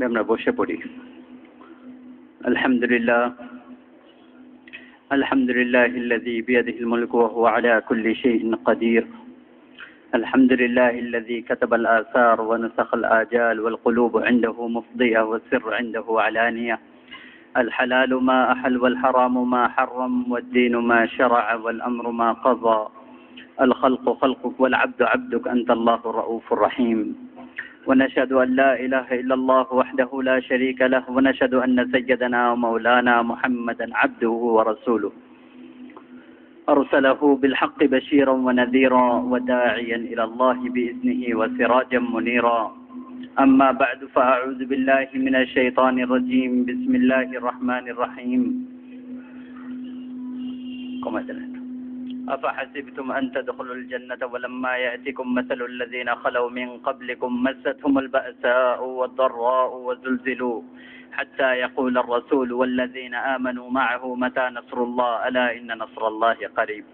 আমরা বসে পড়ি। আলহামদুলিল্লাহ আলহামদুলিল্লাহিল্লাযী বিয়াদিহিল মুলকু ওয়া হুয়া আলা কুল্লি শাইইন কাদির। আলহামদুলিল্লাহিল্লাযী কাতাবাল আসার ওয়া নাসাখাল আজাল ওয়াল কুলুবু ইনদাহু মুফদিয়া ওয়াস সিররু ইনদাহু আলানিয়া। الحلال ما أحل والحرام ما حرم والدين ما شرع والأمر ما قضى. الخلق خلقك والعبد عبدك أنت الله الرؤوف الرحيم. ونشهد أن لا إله إلا الله وحده لا شريك له ونشهد أن سيدنا ومولانا محمدا عبده ورسوله أرسله بالحق بشيرا ونذيرا وداعيا إلى الله بإذنه وسراجا منيرا. أما بعد فأعوذ بالله من الشيطان الرجيم. بسم الله الرحمن الرحيم. أفحسبتم أن تدخلوا الجنة ولما يأتكم مثل الذين خلوا من قبلكم مستهم البأساء والضراء وزلزلوا حتى يقول الرسول والذين آمنوا معه متى نصر الله ألا إن نصر الله قريب.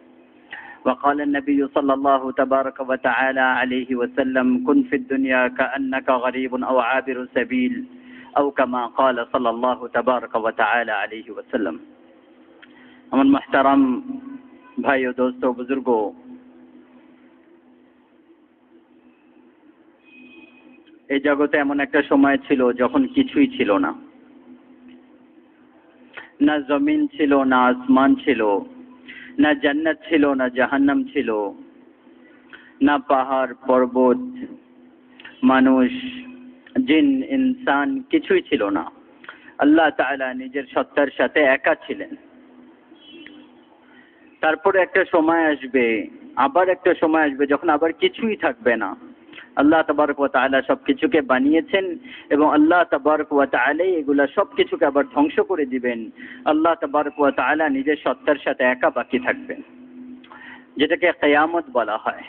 وقال النبي صلى الله تبارك وتعالى عليه وسلم كن في الدنيا كأنك غريب أو عابر سبيل أو كما قال صلى الله تبارك وتعالى عليه وسلم. أمن محترم भाई और दोस्तों बुजुर्गों, এই জগতে এমন একটা সময় ছিল যখন কিছুই ছিল না। না জমিন ছিল, না আসমান ছিল, না জান্নাত ছিল, না জাহান্নাম ছিল, না পাহাড় পর্বত, মানুষ, জিন, ইনসান কিছুই ছিল না। আল্লাহ তাআলা নিজের সত্তার সাথে একা ছিলেন। তারপরে একটা সময় আসবে, আবার একটা সময় আসবে যখন আবার কিছুই থাকবে না। আল্লাহ তাবারক ওয়া তাআলা সবকিছুকে বানিয়েছেন এবং আল্লাহ তাবারক ওয়া তাআলা এগুলা সবকিছুকে আবার ধ্বংস করে দিবেন। আল্লাহ তাবারক ওয়া তাআলা নিজের সত্তার সাথে একা বাকি থাকবেন, যেটাকে কিয়ামত বলা হয়।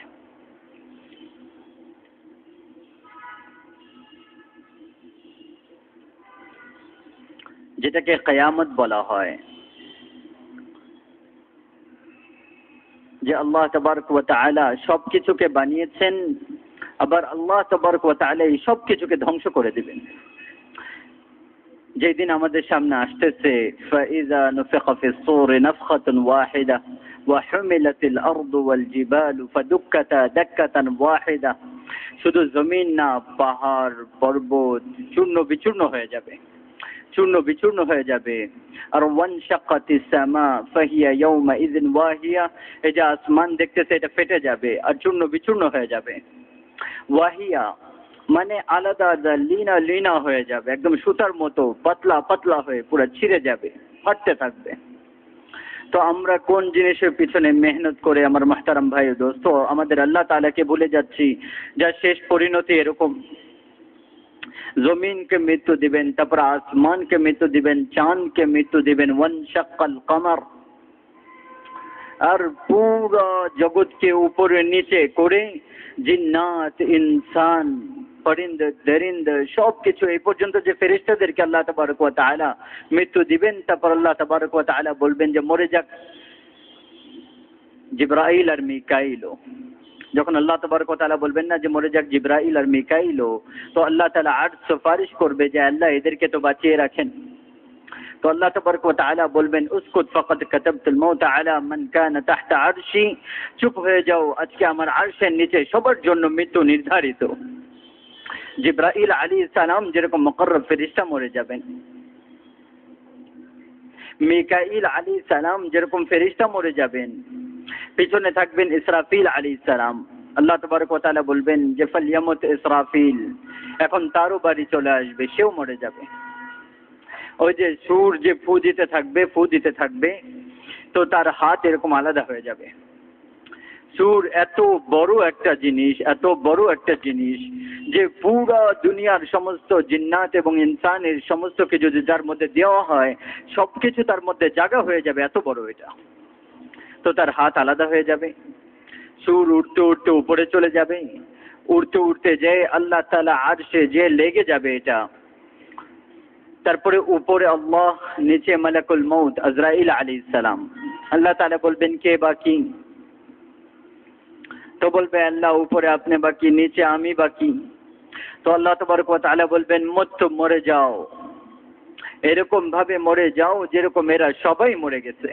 যেটাকে কিয়ামত বলা হয়, যে আল্লাহ তাবারক ওয়া তাআলা সবকিছুকে বানিয়েছেন, আবার আল্লাহ তাবারক ওয়া তাআলা এই সবকিছুকে ধ্বংস করে দিবেন। যেদিন আমাদের সামনে আসতেছে, ফাইযা নুফিখা ফিস সূরি নাফখাতুন ওয়াহিদা ওয়া হুমিলাতিল আরদু ওয়াল জিবালু ফাদুক্কাতা দাক্কাতান ওয়াহিদা। শুধু জমিন না, পাহাড় পর্বত চূর্ণ বিচূর্ণ হয়ে যাবে, চূর্ণ বিচূর্ণ হয়ে যাবে। আর ওয়ানশাকাতিস সামা ফাহিয়া ইয়াউমাইযিন ওয়াহিয়া, এই যে আসমান দেখতেছে এটা ফেটে যাবে আর চূর্ণ বিচূর্ণ হয়ে যাবে। ওয়াহিয়া মানে আলাদা আলাদা, লিনা লিনা হয়ে যাবে, একদম সুতার মতো পাতলা পাতলা হয়ে পুরো ছিঁড়ে যাবে, ফাটতে থাকবে। তো আমরা কোন জিনিসের পিছনে মেহনত করে আমার মুহতারাম ভাই ও দোস্ত আমাদের আল্লাহ তাআলাকে ভুলে যাচ্ছি, যার শেষ পরিণতি এরকম। জমিনকে মৃত্যু দিবেন, তারপর আসমানকে মৃত্যু দিবেন, চাঁদকে মৃত্যু দিবেন, ওয়ানশাক্কাল কমর, আর পুরো জগৎকে উপরে নিচে করে জিন্নাত, ইনসান, পরিন্দা দরিন্দা সবকিছু এই পর্যন্ত যে ফেরেশতাদেরকে আল্লাহ তাবারক ওয়া তাআলা মৃত্যু দিবেন, তারপর আল্লাহ তাবারক ওয়া তাআলা বলবেন যে মরে যাক জিবরাইল আর মিকাইল। যখন আল্লাহ তাবারক ওয়া তাআলা বলবেন না যে মরে যাক জিবরাইল আর মিকাইল, তো আল্লাহ তাআলা আরশ সুপারিশ করবে যে আল্লাহ এদেরকে তো বাঁচিয়ে রাখেন। তো আল্লাহ তাবারক ওয়া তাআলা বলবেন উসকুত ফাকাদ কাতাবতুল মাউত আলা মান কানা তাহতা আরশি, চুপ হয়ে যাও, আজকে আমার আরশের নিচে সবার জন্য মৃত্যু নির্ধারিত। জিবরাইল আলাইহিস সালাম যেরকম মুকররব ফেরেশতা মরে যাবেন, মিকাইল আলাইহিস সালাম যেরকম ফেরেশতা মরে যাবেন, পিছনে থাকবেন ইসরাফিল আলাইহিস সালাম। আল্লাহ তাবারক ওয়া তাআলা বলবেন যে ফালইয়ামুত ইসরাফিল, এখন তারও বাড়ি চলে আসবে, সেও মরে যাবে। ওই যে সুর যে ফু দিতে থাকবে, তো তার হাত এরকম আলাদা হয়ে যাবে। সুর এত বড় একটা জিনিস, এত বড় একটা জিনিস যে পুরো দুনিয়ার সমস্ত জিন্নাত এবং ইনসানের সমস্ত কিছু যদি যার মধ্যে দেওয়া হয় সবকিছু তার মধ্যে জায়গা হয়ে যাবে, এত বড় এটা। তো তার হাত আলাদা হয়ে যাবে, সুর উঠতে উঠতে উপরে চলে যাবে, উড়তে উড়তে যে আল্লাহ তাআলা আরশে যে লেগে যাবে এটা। তারপরে উপরে আল্লাহ, নিচে মালাকুল মউত আজরাইল আলাইহিস সালাম। আল্লাহ তাআলা বলবেন কে বাকি? তো বলবে আল্লাহ উপরে আপনি বাকি, নিচে আমি বাকি। তো আল্লাহ তাবারক ওয়া তাআলা বলবেন মত মরে যাও, এরকম ভাবে মরে যাও যেরকম এরা সবাই মরে গেছে।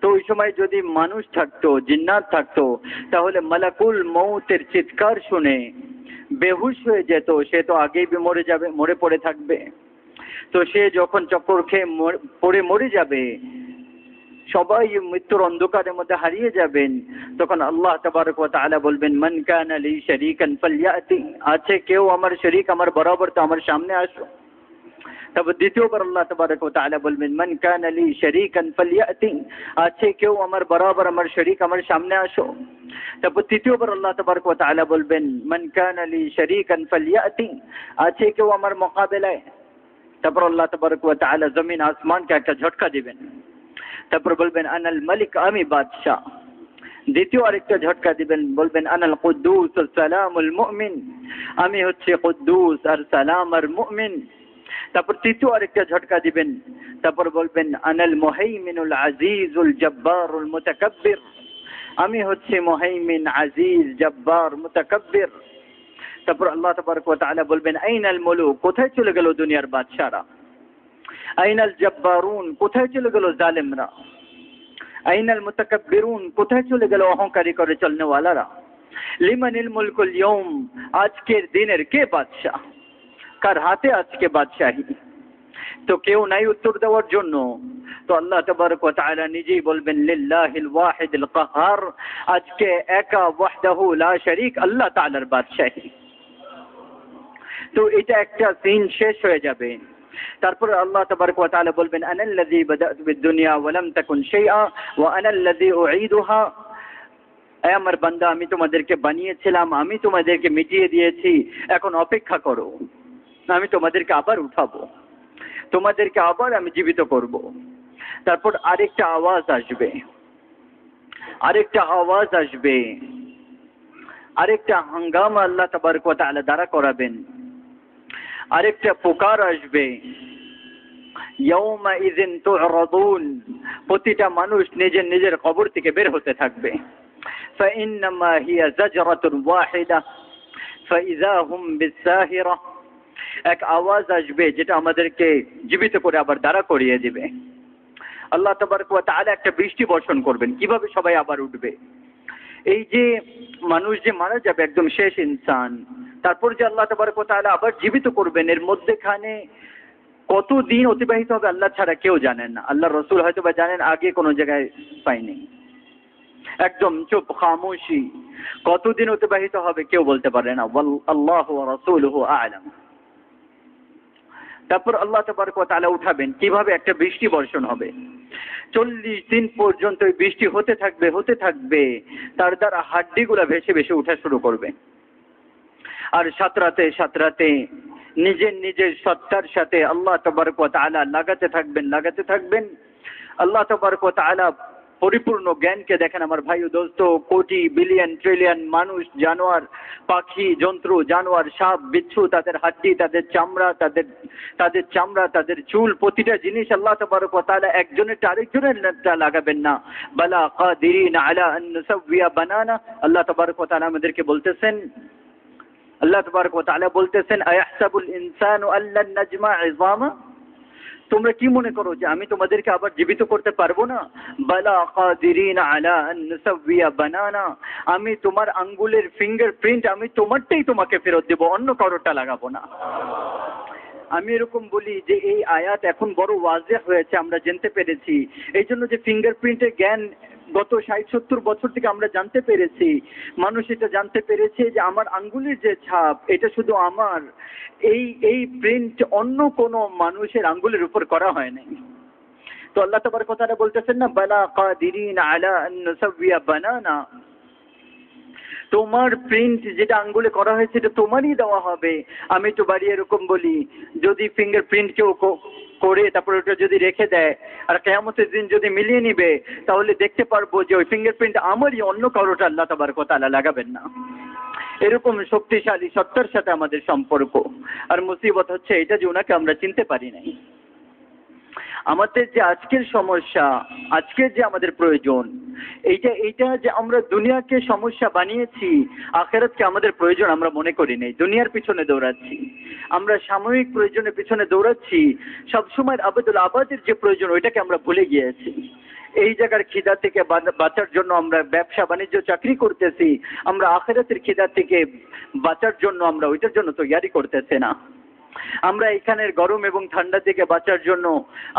তো ওই সময় যদি মানুষ থাকতো, জিন্নাত থাকতো, তাহলে মালাকুল মউতের চিৎকার শুনে বেহুশ হয়ে যেত, সে তো আগেই মরে যাবে, মরে পড়ে থাকবে। তো সে যখন চক্কর খেয়ে পড়ে মরে যাবে, সবাই মৃত্যুর অন্ধকারের মধ্যে হারিয়ে যাবেন, তখন আল্লাহ তাবারক ওয়া তাআলা বলবেন মান কানা লি শারীকান ফালইয়াতি, আছে কেউ আমার শরীক, আমার বরাবর, তো আমার সামনে আসো। তারপর দ্বিতীয়বার আল্লাহ তাবারক ওয়া তাআলা বলবেন মান কানা লি শারীকান ফালইয়াতি, আছে কেউ আমার বরাবর, আমার শরীক, আমার সামনে আসো। তারপর তৃতীয়বার আল্লাহ তাবারক ওয়া তাআলা বলবেন মান কানা লি শারীকান ফালইয়াতি, আছে কেউ আমার মোকাবেলায়। তারপর আল্লাহ তাবারক ওয়া তাআলা জমিন আসমানকে একটা ঝটকা দিবেন, তারপর বলবেন আনাল মালিক, আমি বাদশাহ। দ্বিতীয় আরেকটা ঝটকা দিবেন, বলবেন আনাল কুদ্দুস সালামুল মুমিন, আমি হচ্ছে কুদ্দুস আর সালাম আর মুমিন। তারপর তৃতীয় আরেকটা ঝটকা দিবেন, তারপর বলবেন আনাল মুহাইমিনুল আজিজুল জব্বারুল মুতাকাব্বির, আমি হচ্ছে মুহাইমিন, আজিজ, জব্বার, মুতাকাব্বির। তারপর আল্লাহ তাবারক ওয়া তাআলা বলবেন আইনাল মুলুক, কোথায় চলে গেল দুনিয়ার বাদশারা? আইনাল জব্বারুন, কোথায় চলে গেল জালেমরা? আইনাল মুতাকাব্বিরুন, কোথায় চলে গেল অহংকারী করে চলনেওয়ালারা? লিমানিল মুলকুল ইয়ৌম, আজকের দিনের কে বাদশাহ? কার হাতে আজকে বাদশাহী? তো কেউ নাই উত্তর দেওয়ার জন্য। তো আল্লাহ তাবারক ওয়া তাআলা নিজেই বলবেন লিল্লাহিল ওয়াহিদিল কাহ্হার, আজকে একা ওয়াহদাহু লা শারীক আল্লাহ তাআলার বাদশাহী। তো এটা একটা সিন শেষ হয়ে যাবে। তারপর আল্লাহ তাবারক ওয়া তাআলা বলবেন আনাল্লাযী বাদাতু বিদ-দুনিয়া ওয়া লাম তাকুন শাইআ ওয়া আনাল্লাযী উঈদুহা, হে আমার বান্দা, আমি তোমাদেরকে বানিয়েছিলাম, আমি তোমাদেরকে মিটিয়ে দিয়েছি, এখন অপেক্ষা করো, আমি তোমাদেরকে আবার উঠাবো, তোমাদেরকে আবার আমি জীবিত করব। তারপর আরেকটা আওয়াজ আসবে, আরেকটা আওয়াজ আসবে, আরেকটা হাঙ্গামা আল্লাহ তাবারক ওয়া তাআলা দ্বারা করাবেন, আরেকটা পুকার আসবে। ইয়াউমা ইযিন তু'রাদুন, প্রতিটা মানুষ নিজের নিজের কবর থেকে বের হতে থাকবে। ফাইন্নামা হিয়া জাজরাতুন ওয়াহিদা ফাইযা হুম বিসাহিরা, এক আওয়াজ আসবে যেটা আমাদেরকে জীবিত করে আবার দাঁড়া করিয়ে দিবে। আল্লাহ তাবারক ওয়া তাআলা একটা বৃষ্টি বর্ষণ করবেন, কিভাবে সবাই আবার উঠবে। এই যে মানুষ যে মারা যাবে, একদম শেষ ইনসান, তারপর যে আল্লাহ তাবারক ওয়া তাআলা আবার জীবিত করবেন, এর মধ্যেখানে কত দিন অতিবাহিত হবে আল্লাহ ছাড়া কেউ জানেন না। আল্লাহ রসুল হয়তো বা জানেন, আগে কোনো জায়গায় পাইনি, একদম চুপ, খামোশি। কতদিন অতিবাহিত হবে কেউ বলতে পারে না, আল্লাহু ওয়া রাসূলুহু আ'লাম। তারপর আল্লাহ তাবারক ওয়া তাআলা উঠাবেন, কিভাবে একটা বৃষ্টি বর্ষণ হবে। 40 দিন পর্যন্ত এই বৃষ্টি হতে থাকবে, হতে থাকবে, তার দ্বারা হাড্ডিগুলা ভেসে ভেসে উঠা শুরু করবে। আর সাতরাতে সাতরাতে নিজের নিজের সত্তার সাথে আল্লাহ তাবারক ওয়া তাআলা লাগাতে থাকবেন, লাগাতে থাকবেন। আল্লাহ তাবারক ওয়া তাআলা পরিপূর্ণ জ্ঞানকে দেখেন আমার ভাই ও দোস্ত, কোটি বিলিয়ন ট্রিলিয়ন মানুষ, জানোয়ার, পাখি, জন্তু, জানোয়ার, সাপ, বিচ্ছু, তাদের হাড্ডি, তাদের চামড়া, তাদের চামড়া, তাদের চুল, প্রতিটা জিনিস আল্লাহ তাবারক ওয়া তাআলা একজনেরটা আরেকজনেরটা লাগাবেন না। বালা কাদিরিন আলা আন নুসাওয়িয়া বানানা, আল্লাহ তাবারক ওয়া তাআলা আমাদেরকে বলতেছেন, আল্লাহ তাবারক ওয়া তাআলা বলতেছেন আয়াহসাবুল ইনসানু আল্লান নাজমা ইযামা, তোমরা কি মনে করো যে আমি তোমাদেরকে আবার জীবিত করতে পারবো না? বালা কাদিরিন আলা আন নুসাওয়িয়া বানানা, আমি তোমার আঙ্গুলের ফিঙ্গারপ্রিন্ট, আমি তোমারটাই তোমাকে ফেরত দেব, অন্য কারোরটা লাগাবো না। আমি এরকম বলি যে এই আয়াত এখন বড় ওয়াজেহ হয়েছে, আমরা জানতে পেরেছি। এই জন্য যে ফিঙ্গারপ্রিন্টের জ্ঞান গত 60-70 বছর থেকে আমরা জানতে পেরেছি, মানুষ এটা জানতে পেরেছে যে আমার আঙ্গুলের যে ছাপ, এটা শুধু আমার, এই প্রিন্ট অন্য কোনো মানুষের আঙ্গুলের উপর করা হয় নাই। তো আল্লাহ তাবারক ওয়া তাআলা বলতেছেন না, বালা কাদিরিন আলা আন নুসাওয়িয়া বানানা, তোমার প্রিন্ট যেটা আঙ্গুলে করা হয়েছে এটা তোমারই দেওয়া হবে। আমি তো বাড়ি এরকম বলি, যদি ফিঙ্গারপ্রিন্ট কেউ করে তারপরে ওটা যদি রেখে দেয় আর কিয়ামতের দিন যদি মিলিয়ে নিবে, তাহলে দেখতে পারবো যে ওই ফিঙ্গারপ্রিন্ট আমারই, অন্য কারোটা আল্লাহ তাবারক ওয়া তাআলা লাগাবেন না। এরকম শক্তিশালী সত্তার সাথে আমাদের সম্পর্ক। আর মুসিবত হচ্ছে এটা যে ওনাকে আমরা চিনতে পারি নাই। আমাদের যে আজকের সমস্যা, আজকের যে আমাদের প্রয়োজন, এইটা যে আমরা দুনিয়াকে সমস্যা বানিয়েছি, আখেরাতকে আমাদের প্রয়োজন আমরা মনে করি নেই। দুনিয়ার পিছনে দৌড়াচ্ছি, আমরা সাময়িক প্রয়োজনের পিছনে দৌড়াচ্ছি, সবসময় আবেদুল আবাদের যে প্রয়োজন ওইটাকে আমরা ভুলে গিয়েছি। এই জায়গার খিদা থেকে বাঁচার জন্য আমরা ব্যবসা বাণিজ্য চাকরি করতেছি, আমরা আখেরাতের খিদা থেকে বাঁচার জন্য আমরা ওইটার জন্য তৈয়ারি করতেছি না। আমরা এখানের গরম এবং ঠান্ডা থেকে বাঁচার জন্য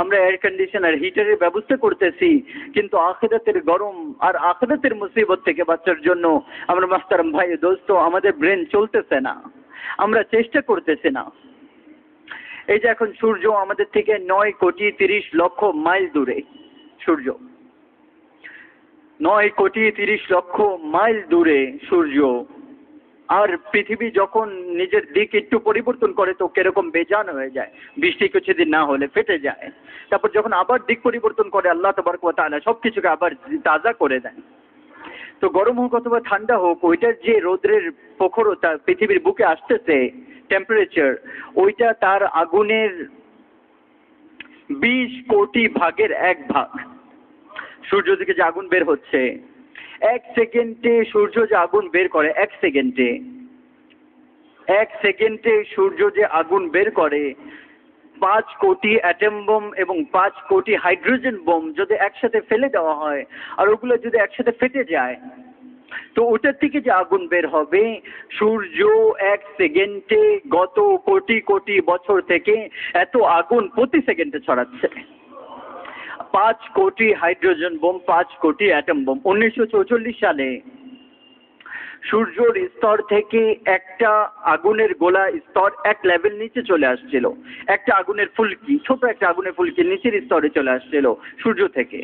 আমরা এয়ার কন্ডিশনার হিটারের ব্যবস্থা করতেছি, কিন্তু আখিরাতের গরম আর আখিরাতের মুসিবত থেকে বাঁচার জন্য আমরা মাস্তারাম ভাই দোস্ত আমাদের ব্রেন চলতেছে না, আমরা চেষ্টা করতেছি না। এই যে এখন সূর্য আমাদের থেকে 9,30,00,000 মাইল দূরে, সূর্য 9,30,00,000 মাইল দূরে সূর্য। আর পৃথিবী যখন নিজের দিক একটু পরিবর্তন করে তো কিরকম বেজান হয়ে যায়, বৃষ্টি কিছুদিন না হলে ফেটে যায়। তারপর যখন আবার দিক পরিবর্তন করে আল্লাহ তাবারক ওয়া তাআলা সবকিছুকে আবার তাজা করে দেন। তো গরম হোক অথবা ঠান্ডা হোক, ওইটার যে রৌদ্রের প্রখরতা পৃথিবীর বুকে আসতেছে, টেম্পারেচার, ওইটা তার আগুনের 20 কোটি ভাগের 1 ভাগ। সূর্য থেকে যে আগুন বের হচ্ছে, 1 সেকেন্ডে সূর্য যে আগুন বের করে, 1 সেকেন্ডে সূর্য যে আগুন বের করে, 5 কোটি অ্যাটম বোম এবং 5 কোটি হাইড্রোজেন বোম যদি একসাথে ফেলে দেওয়া হয় আর ওগুলো যদি একসাথে ফেটে যায়, তো ওটার থেকে যে আগুন বের হবে, সূর্য 1 সেকেন্ডে গত কোটি কোটি বছর থেকে এত আগুন প্রতি সেকেন্ডে ছড়াচ্ছে। 5 কোটি হাইড্রোজেন বোম, 5 কোটি অ্যাটম বোম। 1944 সালে সূর্যের স্তর থেকে একটা আগুনের গোলা স্তর 1 লেভেল নিচে চলে আসছিল, একটা আগুনের ফুলকি, ছোট একটা আগুনের ফুলকি নিচের স্তরে চলে আসছিল সূর্য থেকে।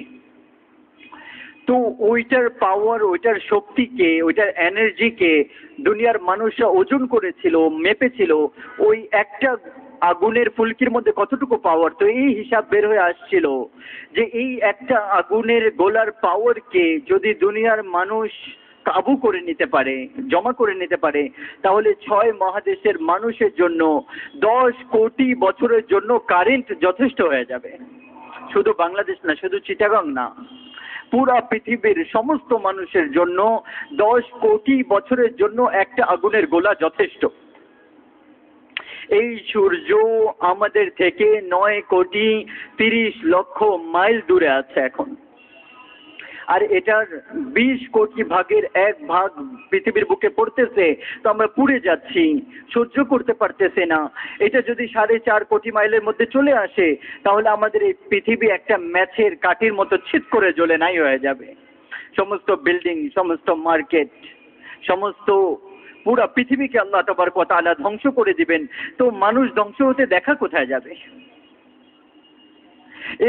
তো ওইটার পাওয়ার, ওইটার শক্তিকে, ওইটার এনার্জিকে দুনিয়ার মানুষরা ওজন করেছিল, মেপেছিল, ওই একটা আগুনের ফুলকির মধ্যে কতটুকু পাওয়ার। তো এই হিসাব বের হয়ে আসছিল যে এই একটা আগুনের গোলার পাওয়ারকে যদি দুনিয়ার মানুষ কাবু করে নিতে পারে, জমা করে নিতে পারে, তাহলে 6 মহাদেশের মানুষের জন্য 10 কোটি বছরের জন্য কারেন্ট যথেষ্ট হয়ে যাবে। শুধু বাংলাদেশ না, শুধু চিটাগাং না, পুরা পৃথিবীর সমস্ত মানুষের জন্য 10 কোটি বছরের জন্য একটা আগুনের গোলা যথেষ্ট। এই সূর্য আমাদের থেকে 9,30,00,000 মাইল দূরে আছে এখন, আর এটার 20 কোটি ভাগের 1 ভাগ পৃথিবীর বুকে পড়তেছে। তো আমরা পুড়ে যাচ্ছি, সহ্য করতে পারতেছে না। এটা যদি 4.5 কোটি মাইলের মধ্যে চলে আসে, তাহলে আমাদের এই পৃথিবী একটা ম্যাচের কাঠির মতো ছিট করে জ্বলে নাই হয়ে যাবে। সমস্ত বিল্ডিং, সমস্ত মার্কেট, সমস্ত পুরা পৃথিবীকে আল্লাহ তাবারক ওয়া তাআলা ধ্বংস করে দিবেন। তো মানুষ ধ্বংস হতে দেখা কোথায় যাবে?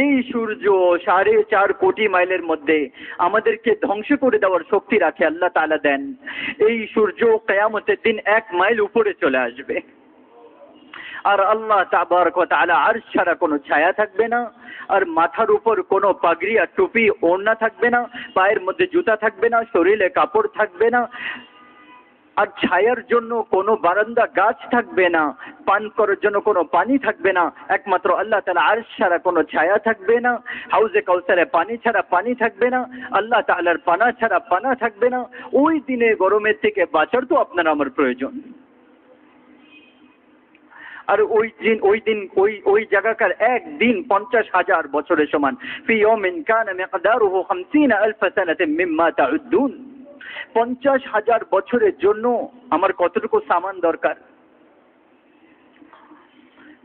এই সূর্য 4.5 কোটি মাইলের মধ্যে আমাদেরকে ধ্বংস করে দেওয়ার শক্তি রাখে আল্লাহ তাআলা দেন। এই সূর্য কিয়ামতের দিন 1 মাইল উপরে চলে আসবে, আর আল্লাহ তাবারক ওয়া তাআলা আরশ ছাড়া কোনো ছায়া থাকবে না, আর মাথার উপর কোনো পাগড়ি আর টুপি ওড়না থাকবে না, পায়ের মধ্যে জুতা থাকবে না, শরীরে কাপড় থাকবে না, আর ছায়ার জন্য কোনো বারান্দা গাছ থাকবে না, পান করার জন্য কোনো পানি থাকবে না, একমাত্র আল্লাহ তাআলা আরশ ছাড়া কোনো ছায়া থাকবে না, হাউজে কাউসারে পানি ছাড়া পানি থাকবে না, আল্লাহ তাআলার পানা ছাড়া পানা থাকবে না। ওই দিনে গরমের থেকে বাঁচার তো আপনার আমার প্রয়োজন। আর ওই জায়গাকার একদিন 50,000 বছরের সমান। ফি ইয়াউমিন কানা মিকদারুহু 50,000 সানাতিন মিম্মা তাউদ্দুন। 50,000 বছরের জন্য আমার কতটুকু সামান দরকার।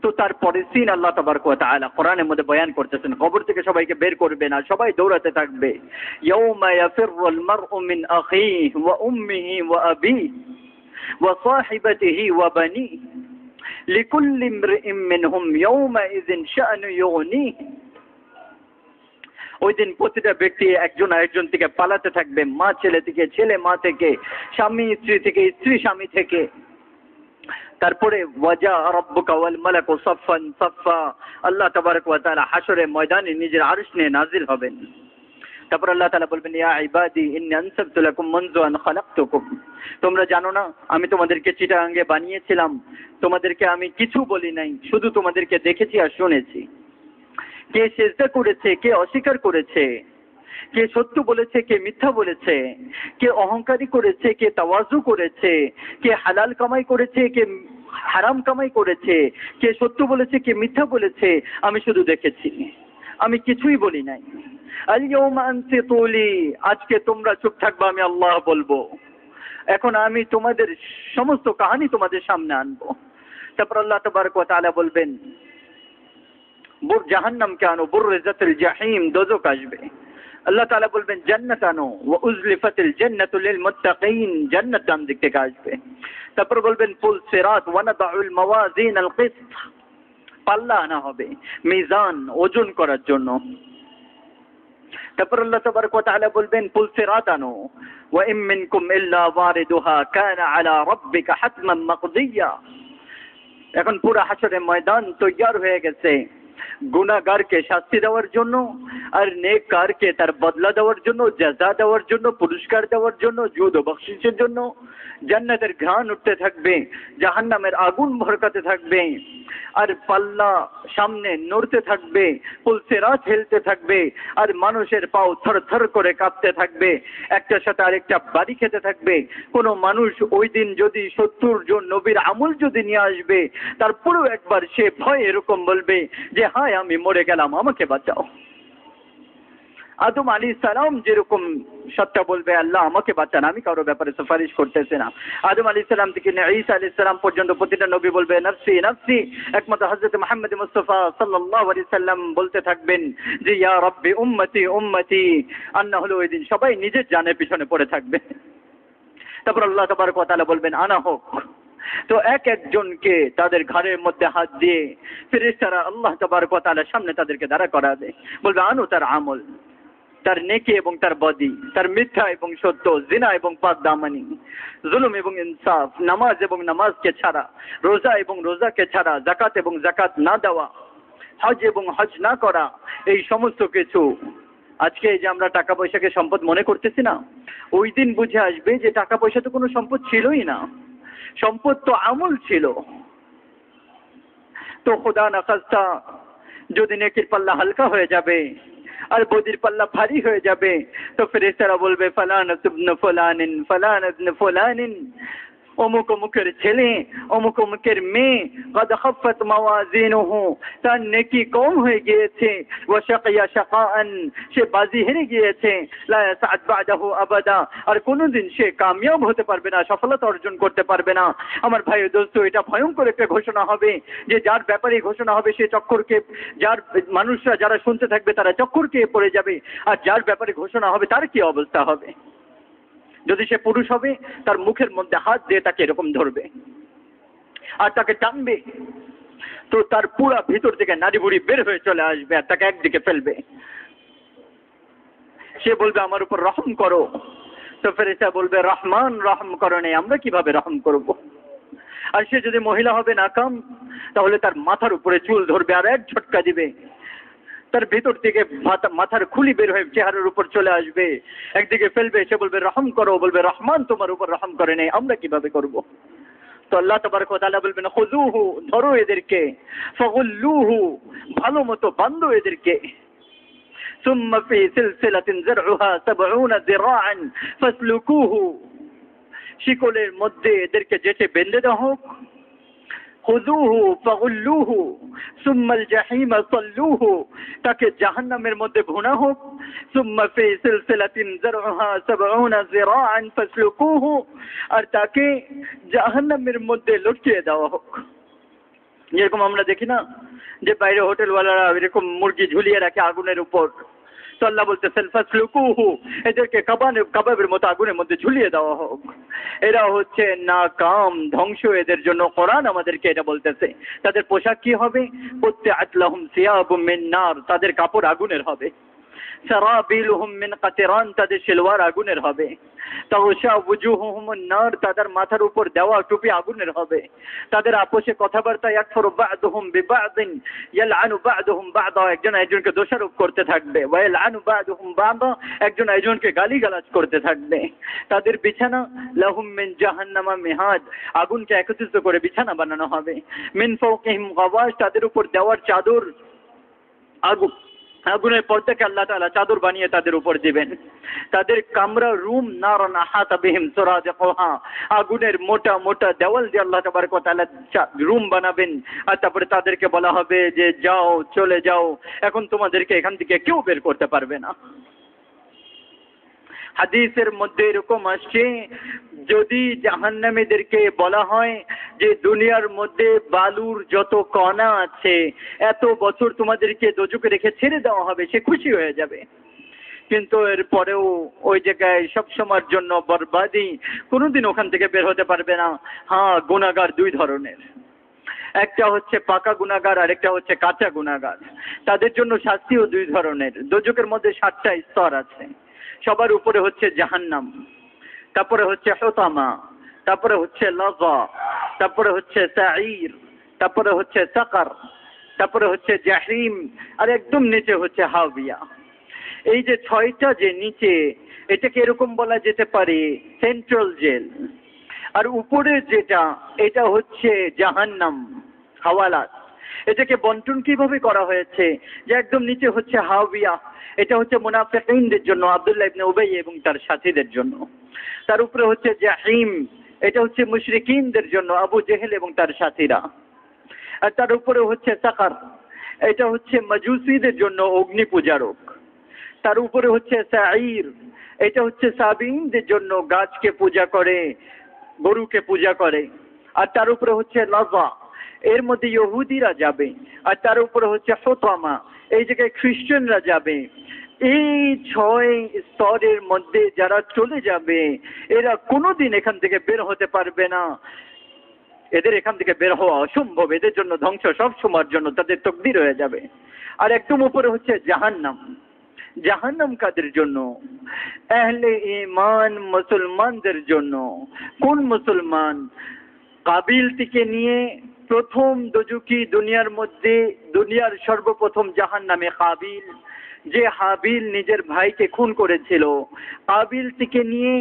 তো তারপরে সিন আল্লাহ তাবারক ওয়া তাআলা কোরআনের মধ্যে বয়ান করতেছেন, কবর থেকে সবাইকে বের করবে না, সবাই দৌড়াতে থাকবে। ইয়াউমা ইয়াফিরুল মারউ মিন আখিহি ওয়া উম্মিহি ওয়া আবিহি ওয়া সাহিবাতিহি ওয়া বানিহি লিকুল্লি ইমরিইম মিনহুম ইয়াউমাইযিন শা'নু ইউগনিহি। ওই দিন প্রতিটা ব্যক্তি একজন আরেকজন থেকে পালাতে থাকবে, মা ছেলে থেকে, ছেলে মা থেকে, স্বামী স্ত্রী থেকে, স্ত্রী স্বামী থেকে। তারপরে ওয়াজা রাব্বুকা ওয়াল মালাকু সাফফান সাফফা, আল্লাহ তাবারক ওয়া তাআলা হাশরের ময়দানে নিজের আরশ নিয়ে নাজিল হবেন। তারপর আল্লাহ তাআলা বলবেন, ইয়া ইবাদি ইন্নী আনসাবতু লাকুম মুনযু আন খালাকতুকুম। তোমরা জানো না আমি তোমাদেরকে চিটাগাঙ্গে বানিয়েছিলাম, তোমাদেরকে আমি কিছু বলি নাই, শুধু তোমাদেরকে দেখেছি আর শুনেছি। কে সেজদা করেছে, কে অস্বীকার করেছে, কে সত্য বলেছে, কে মিথ্যা বলেছে, কে অহংকারী করেছে, কে তাওয়াজু করেছে, কে হালাল কামাই করেছে, কে হারাম কামাই করেছে, কে সত্য বলেছে, কে মিথ্যা বলেছে, আমি শুধু দেখেছি, আমি কিছুই বলি নাই। আল ইয়াউমা আনসিতু লি, আজকে তোমরা চুপ থাকবে, আমি আল্লাহ বলবো। এখন আমি তোমাদের সমস্ত কাহিনী তোমাদের সামনে আনবো। তারপর আল্লাহ তাবারক ওয়া তাআলা বলবেন, জাহান্নামকে আনো, বুররিজাতিল জাহিম, দোজখ আসবে। আল্লাহ তাআলা বলবেন জান্নাত আনো, ওয়া উজলিফাতিল জান্নাতু লিল মুত্তাকিন, জান্নাত ডান দিক থেকে আসবে। তারপর বলবেন পুল সিরাত, ওয়া নাদাউল মাওয়াজিন আল কিসত, পাল্লা আনা হবে, মিজান, ওজন করার জন্য। তারপর আল্লাহ তাবারক ওয়া তাআলা বলবেন পুল সিরাত আনো, ওয়া ইম মিনকুম ইল্লা ওয়ারিদুহা কানা আলা রাব্বিকা হাতমান মাকদিয়া। এখন পুরো হাসরের ময়দান তৈয়ার হয়ে গেছে গুনাহগারকে শাস্তি দেওয়ার জন্য, আর নেককারকে তার বদলা দেওয়ার জন্য, জাযা দেওয়ার জন্য, পুরস্কার দেওয়ার জন্য, জুদ ও বখশিশের জন্য। জান্নাতের ঘ্রাণ উঠতে থাকবে, জাহান্নামের আগুন ভড়কাতে থাকবে, আর পাল্লা সামনে নড়তে থাকবে, পুলসিরাত হেলতে থাকবে, আর মানুষের পাও থরথর করে কাঁপতে থাকবে, একটার সাথে আরেকটা বাড়ি খেতে থাকবে। কোনো মানুষ ওই দিন যদি 70 জন নবীর আমল যদি নিয়ে আসবে, তারপরেও একবার সে ভয় এরকম বলবে যে হায় আমি মরে গেলাম, আমাকে বাঁচাও। আদম আলাইহিস সালাম যেরকম সত্য বলবে, আল্লাহ আমাকে বাঁচান, আমি কারো ব্যাপারে সুপারিশ করতেছি না। আদম আলাইহিস সালাম থেকে ঈসা আলাইহিস সালাম পর্যন্ত প্রতিটা নবী বলবে নফসি নফসি। একমাত্র হযরত মুহাম্মদ মুস্তাফা সাল্লাল্লাহু আলাইহি সাল্লাম বলতে থাকবেন যে ইয়া রাব্বি উম্মতি উম্মতি। আর না হলে ওই দিন সবাই নিজের জানের পিছনে পড়ে থাকবে। তারপর আল্লাহ তাবারক ওয়া তাআলা বলবেন আনা হোক। তো এক একজনকে তাদের ঘরের মধ্যে হাত দিয়ে ফেরেশতারা আল্লাহ তাবারক ওয়া তাআলার সামনে তাদেরকে দাঁড়া করাবে, বলবে আনো তার আমল, তার নেকি এবং তার বদি, তার মিথ্যা এবং সত্য, জিনা এবং পাক দামানি, জুলুম এবং ইনসাফ, নামাজ এবং নামাজকে ছাড়া, রোজা এবং রোজাকে ছাড়া, যাকাত এবং যাকাত না দেওয়া, হজ এবং হজ না করা, এই সমস্ত কিছু। আজকে এই যে আমরা টাকা পয়সাকে সম্পদ মনে করতেছি না, ওই দিন বুঝে আসবে যে টাকা পয়সা তো কোনো সম্পদ ছিলই না, সম্পদ তো আমল ছিল। তো খোদা না খাস্তা যদি নেকির পাল্লা হালকা হয়ে যাবে আর বদির পাল্লা ভারী হয়ে যাবে, তো ফেরেশতারা বলবে ফালান ইবনে ফুলানিন ফালান ইবনে ফুলানিন, অমুক অমুকের ছেলে, অমুক অমুকের মেয়ে, قد خفت موازينه, তার নেকি কম হয়ে গিয়েছে, ওয়াশাকিয়া শাকাআন, সে বাজি হেরে গিয়েছে, লা ইয়াসআদ বাদাহু আবাদা, আর কোনোদিন সে কামিয়াব হতে পারবে না, সফলতা অর্জন করতে পারবে না। আমার ভাই ও দোস্ত, এটা ভয়ঙ্কর একটা ঘোষণা হবে যে যার ব্যাপারে ঘোষণা হবে সে চক্করকে, যার মানুষরা যারা শুনতে থাকবে তারা চক্করকে পড়ে যাবে, আর যার ব্যাপারে ঘোষণা হবে তার কি অবস্থা হবে। যদি সে পুরুষ হবে, তার মুখের মধ্যে হাত দিয়ে তাকে এরকম ধরবে আর তাকে টানবে, তো তার পুরা ভিতর থেকে নাড়ি বুড়ি বের হয়ে চলে আসবে আর তাকে একদিকে ফেলবে। সে বলবে আমার উপর রহম করো। তো ফেরেশতা বলবে রহমান রহম করো নাই, আমরা কিভাবে রহম করব। আর সে যদি মহিলা হবে নাকাম, তাহলে তার মাথার উপরে চুল ধরবে আর এক ঝটকা দিবে, তার ভিতর থেকে মাথার খুলি বের হয়ে চেহারার উপর চলে আসবে, একদিকে ফেলবে। সে বলবে রহম করো, বলবে রহমান তোমার উপর রহম করে নেই, আমরা কিভাবে করব। তো আল্লাহ তাবারক ওয়া তাআলা বলবেন খুযুহু, ধরো এদেরকে, ফাগুল্লুহু, ভালো মতো বাঁধো এদেরকে, সুম্মা ফি সিলসিলাতিন যারউহা 70 যিরাআন ফাসলুকুহু, শিকলের মধ্যে এদেরকে যেটে বেঁধে দেওয়া হোক। খুযুহু ফাগুল্লুহু সুম্মাল জাহিমা সাল্লুহু, তাকে জাহান্নামের মধ্যে ভুনা হোক। সুম্মা ফি সিলসিলাতিন যারউহা 70 যিরাআন ফাসলুকুহু, আর তাকে জাহান্নামের মধ্যে লটকিয়ে দেওয়া হোক। যেরকম আমরা দেখি না যে বাইরে হোটেলওয়ালারা এরকম মুরগি ঝুলিয়ে রাখে আগুনের উপর, তো আল্লাহ বলতেছেন ফাসলুকুহু, এদেরকে কাবাবের মতো আগুনের মধ্যে ঝুলিয়ে দেওয়া হোক। এরা হচ্ছে নাকাম, ধ্বংস এদের জন্য। কোরআন আমাদেরকে এটা বলতেছে। তাদের পোশাক কি হবে? কুত্তিআত লাহুম সিয়াবুম মিন নার, তাদের কাপড় আগুনের হবে। সারাবিলুহুম মিন কাতিরান, তাদের সেলওয়ার আগুনের হবে। তাগশা ওয়ুজুহুহুমুন নার, তাদের মাথার উপর দেওয়া টুপি আগুনের হবে। তাদের আপোষে কথাবার্তা ইয়াকফুরু বা'দুহুম বিবা'দিন ইয়ালআনু বা'দুহুম বা'দা, একজন একজনকে দোষারোপ করতে থাকবে। ওয়া ইয়ালআনু বা'দুহুম বা'দা, একজন একজনকে গালিগালাজ করতে থাকবে। তাদের বিছানা লাহুম মিন জাহান্নামা মিহাদ, আগুনকে একত্রিত করে বিছানা বানানো হবে। মিন ফাওকিহিম গাওয়াশ, তাদের উপর দেওয়ার চাদর আগুন আগুনের পর্দাকে আল্লাহ তাআলা চাদর বানিয়ে তাদের উপর দিবেন। তাদের কামরা রুম নারান আহাতা বিহিম সুরাদিকুহা, আগুনের মোটা মোটা দেওয়াল দিয়ে আল্লাহ তাবারক ওয়া তাআলা রুম বানাবেন। আর তারপরে তাদেরকে বলা হবে যে যাও, চলে যাও, এখন তোমাদেরকে এখান থেকে কেউ বের করতে পারবে না। হাদিসের মধ্যে এরকম আসছে, যদি জাহান্নামীদেরকে বলা হয় যে দুনিয়ার মধ্যে বালুর যত কণা আছে এত বছর তোমাদেরকে দোজখে রেখে ছেড়ে দেওয়া হবে, সে খুশি হয়ে যাবে। কিন্তু এর পরেও ওই জায়গায় সব সময়ের জন্য বরবাদি, কোনোদিন ওখান থেকে বের হতে পারবে না। হ্যাঁ, গুনাহগার দুই ধরনের, একটা হচ্ছে পাকা গুনাহগার আর একটা হচ্ছে কাঁচা গুনাহগার। তাদের জন্য শাস্তিও দুই ধরনের। দোজখের মধ্যে 7টা স্তর আছে। সবার উপরে হচ্ছে জাহান্নাম, তারপরে হচ্ছে হুতামা, তারপরে হচ্ছে লাযা, তারপরে হচ্ছে সাঈর, তারপরে হচ্ছে সাকার, তারপরে হচ্ছে জাহিম, আর একদম নিচে হচ্ছে হাবিয়া। এই যে 6টা যে নিচে, এটাকে এরকম বলা যেতে পারে সেন্ট্রাল জেল। আর উপরে যেটা, এটা হচ্ছে জাহান্নাম, হাওয়ালাত। এটাকে বন্টন কিভাবে করা হয়েছে, যে একদম নিচে হচ্ছে হাবিয়া, এটা হচ্ছে মুনাফিকিনদের জন্য, আব্দুল্লাহ ইবনে উবাই এবং তার সাথীদের জন্য। তার উপরে হচ্ছে জাহিম, এটা হচ্ছে মুশরিকিনদের জন্য, আবু জেহেল এবং তার সাথীরা। আর তার উপরে হচ্ছে সাকার, এটা হচ্ছে মাজুসিদের জন্য, অগ্নি পূজারক। তার উপরে হচ্ছে সাঈর, এটা হচ্ছে সাবিনদের জন্য, গাছকে পূজা করে, গরুকে পূজা করে। আর তার উপরে হচ্ছে লাযা, এর মধ্যে ইহুদিরা যাবে। আর তার উপরে হচ্ছে হুতামা, এই জায়গায় খ্রিস্টানরা যাবে। এই 6 স্তরের মধ্যে যারা চলে যাবে, এরা কোনোদিন এখান থেকে বের হতে পারবে না। এদের এখান থেকে বের হওয়া অসম্ভব, এদের জন্য ধ্বংস সব সময়ের জন্য, তাদের তকদির হয়ে যাবে। আর একদম উপরে হচ্ছে জাহান্নাম। জাহান্নাম কাদের জন্য? আহলে ঈমান মুসলমানদের জন্য। কোন মুসলমান? কাবিল থেকে নিয়ে প্রথম দোজখী দুনিয়ার মধ্যে, দুনিয়ার সর্বপ্রথম জাহান্নামে কাবিল, যে হাবিল নিজের ভাইকে খুন করেছিল, কাবিল থেকে নিয়ে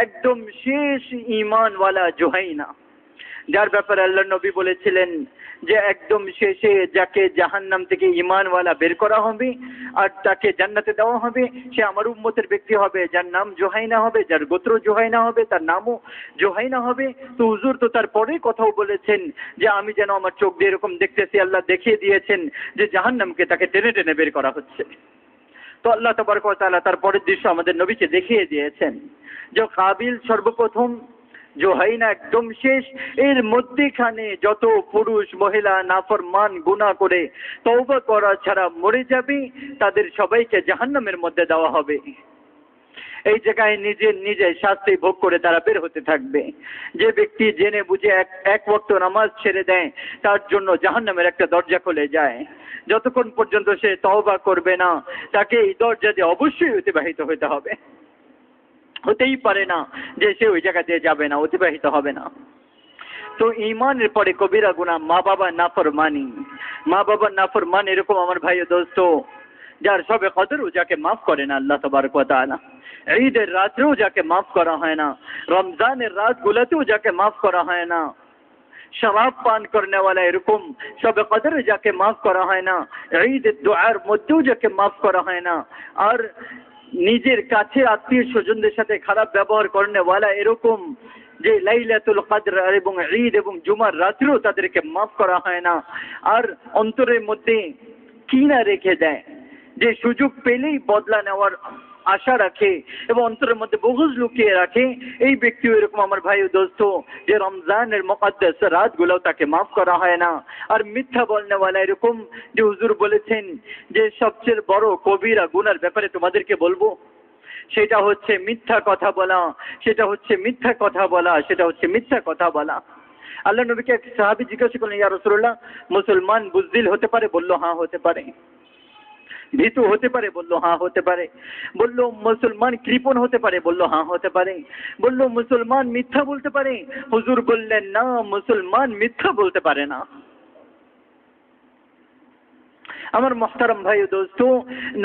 একদম শেষ ঈমানওয়ালা জুহাইনা, যার ব্যাপারে আল্লাহর নবী বলেছিলেন যে একদম শেষে যাকে জাহান্নাম থেকে ঈমানওয়ালা বের করা হবে আর তাকে জান্নাতে দেওয়া হবে, সে আমার উম্মতের ব্যক্তি হবে, যার নাম জুহাইনা হবে, যার গোত্র জুহাইনা হবে, তার নামও জুহাইনা হবে। তো হুজুর তো তারপরে কথাও বলেছেন যে আমি যেন আমার চোখ দিয়ে এরকম দেখতেছি, আল্লাহ দেখিয়ে দিয়েছেন যে জাহান্নামকে তাকে টেনে টেনে বের করা হচ্ছে। তো আল্লাহ তাবারক ওয়া তাআলা তার পরের দৃশ্য আমাদের নবীকে দেখিয়ে দিয়েছেন যে কাবিল সর্বপ্রথম, জুহাইনা একদম শেষ। এর মধ্যেখানে যত পুরুষ মহিলা নাফরমান গুনাহ করে তওবা করা ছাড়া মরে যাবে, তাদের সবাইকে জাহান্নামের মধ্যে দেওয়া হবে। এই জায়গায় নিজে শাস্তি ভোগ করে তারা বের হতে থাকবে। যে ব্যক্তি জেনে বুঝে এক ওয়াক্ত নামাজ ছেড়ে দেয়, তার জন্য জাহান্নামের একটা দরজা খুলে যায়। যতক্ষণ পর্যন্ত সে তওবা করবে না, তাকে এই দরজা দিয়ে অবশ্যই অতিবাহিত হতে হবে। হতেই পারে না যে সে ওই জায়গা দিয়ে যাবে না, অতিবাহিত হবে না। তো ঈমানের পরে কবিরা গুনাহ মা বাবা নাফরমানি। মা বাবার নাফরমান এরকম আমার ভাই ও দোস্ত, যার সবে কদরও যাকে মাফ করে না আল্লাহ তাবারক ওয়া তাআলা, ঈদের রাতেও যাকে মাফ করা হয় না, রমজানের রাতগুলোতেও যাকে মাফ করা হয় না, শরাব পান করনে वाला এরকম সবে কদরে যাকে মাফ করা হয় না, ঈদের দুআর মধ্যেও যাকে মাফ করা হয় না, আর নিজের কাছে আত্মীয় স্বজনদের সাথে খারাপ ব্যবহার করনে वाला এরকম যে লাইলাতুল কদর এবং ঈদ এবং জুমার রাতেও তাদেরকে মাফ করা হয় না, আর অন্তরের মধ্যে কিনা রেখে দেয়, যে সুযোগ পেলেই বদলা নেওয়ার আশা রাখে এবং অন্তরের মধ্যে বুগজ লুকিয়ে রাখে, এই ব্যক্তিও এরকম আমার ভাই ও দোস্ত, যে রমজানের মুকদ্দাস রাতগুলো তাকে মাফ করা হয় না। আর মিথ্যা বলনে वाला এরকম, যে হুজুর বলেছেন যে সবচেয়ে বড় কবিরা গুনার ব্যাপারে তোমাদেরকে বলবো, সেটা হচ্ছে মিথ্যা কথা বলা, সেটা হচ্ছে মিথ্যা কথা বলা, সেটা হচ্ছে মিথ্যা কথা বলা। আল্লাহ নবীকে এক সাহাবী জিজ্ঞাসা করলেন, ইয়া রাসূলুল্লাহ, মুসলমান বুজদিল হতে পারে? বলল হ্যাঁ হতে পারে। ভীতু হতে পারে? বলল হ্যাঁ হতে পারে। বলল মুসলমান কৃপণ হতে পারে? বলল হ্যাঁ হতে পারে। বলল মুসলমান মিথ্যা বলতে পারে? হুজুর বললেন না, মুসলমান মিথ্যা বলতে পারে না। আমার মুহতারাম ভাই ও দোস্ত,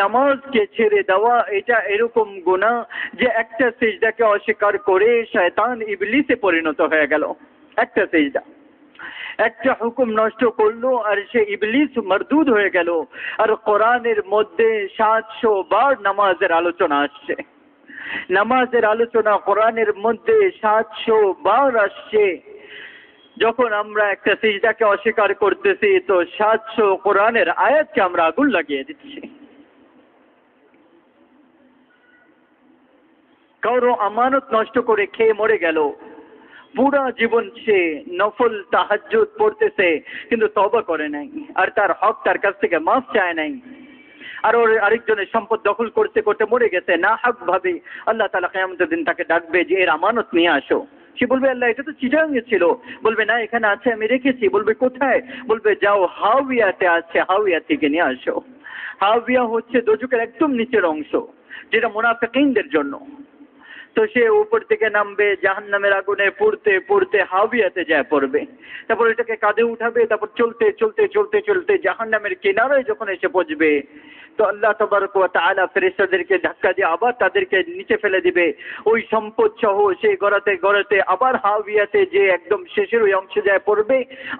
নামাজকে ছেড়ে দেওয়া এটা এরকম গুনাহ যে একটা সিজদাকে অস্বীকার করে শয়তান ইবলিসে পরিণত হয়ে গেল। একটা সিজদা, একটা হুকুম নষ্ট করলো আর সে ইবলিস মরদুদ হয়ে গেল। আর কোরআনের মধ্যে 700 বার নামাজের আলোচনা আসছে। নামাজের আলোচনা কোরআনের মধ্যে 700 বার আসছে। যখন আমরা একটা সিজদাকে অস্বীকার করতেছি তো 700 কোরআনের আয়াতকে আমরা আগুন লাগিয়ে দিচ্ছি। কারো আমানত নষ্ট করে খেয়ে মরে গেল, পুরা জীবন সে নফল তাহাজ্জুদ পড়তেছে কিন্তু তওবা করে নাই, আর তার হক তার কাছ থেকে মাফ চায় নাই, আর ওর আরেকজনের সম্পদ দখল করতে করতে মরে গেছে না হক ভাবে। আল্লাহ তাআলা কিয়ামতের দিন তাকে ডাকবে যে এর আমানত নিয়ে আসো। সে বলবে আল্লাহ এটা তো চিটাগাঙে ছিল। বলবে না এখানে আছে, আমি রেখেছি। বলবে কোথায়? বলবে যাও হাওয়াতে আছে, হাওয়া থেকে নিয়ে আসো। হাওয়া হচ্ছে দোজখের একদম নিচের অংশ, যেটা মুনাফিকিনদের জন্য। তো সে উপর থেকে নামবে, জাহান্নামের আগুনে পুড়তে পুড়তে হাওয়াতে যায় পড়বে। তারপর এটাকে কাঁধে উঠাবে, তারপর চলতে চলতে চলতে চলতে জাহান্নামের কিনারায় যখন এসে পৌঁছবে তো আল্লাহ তাবারক ওয়া তাআলা ফেরেশতাদেরকে ধাক্কা দিয়ে আবার তাদেরকে নিচে ফেলে দিবে। ওই সম্পদ সহ সে গড়াতে গড়াতে আবার হাওয়াতে যে একদম শেষের ওই অংশে যায় পড়বে,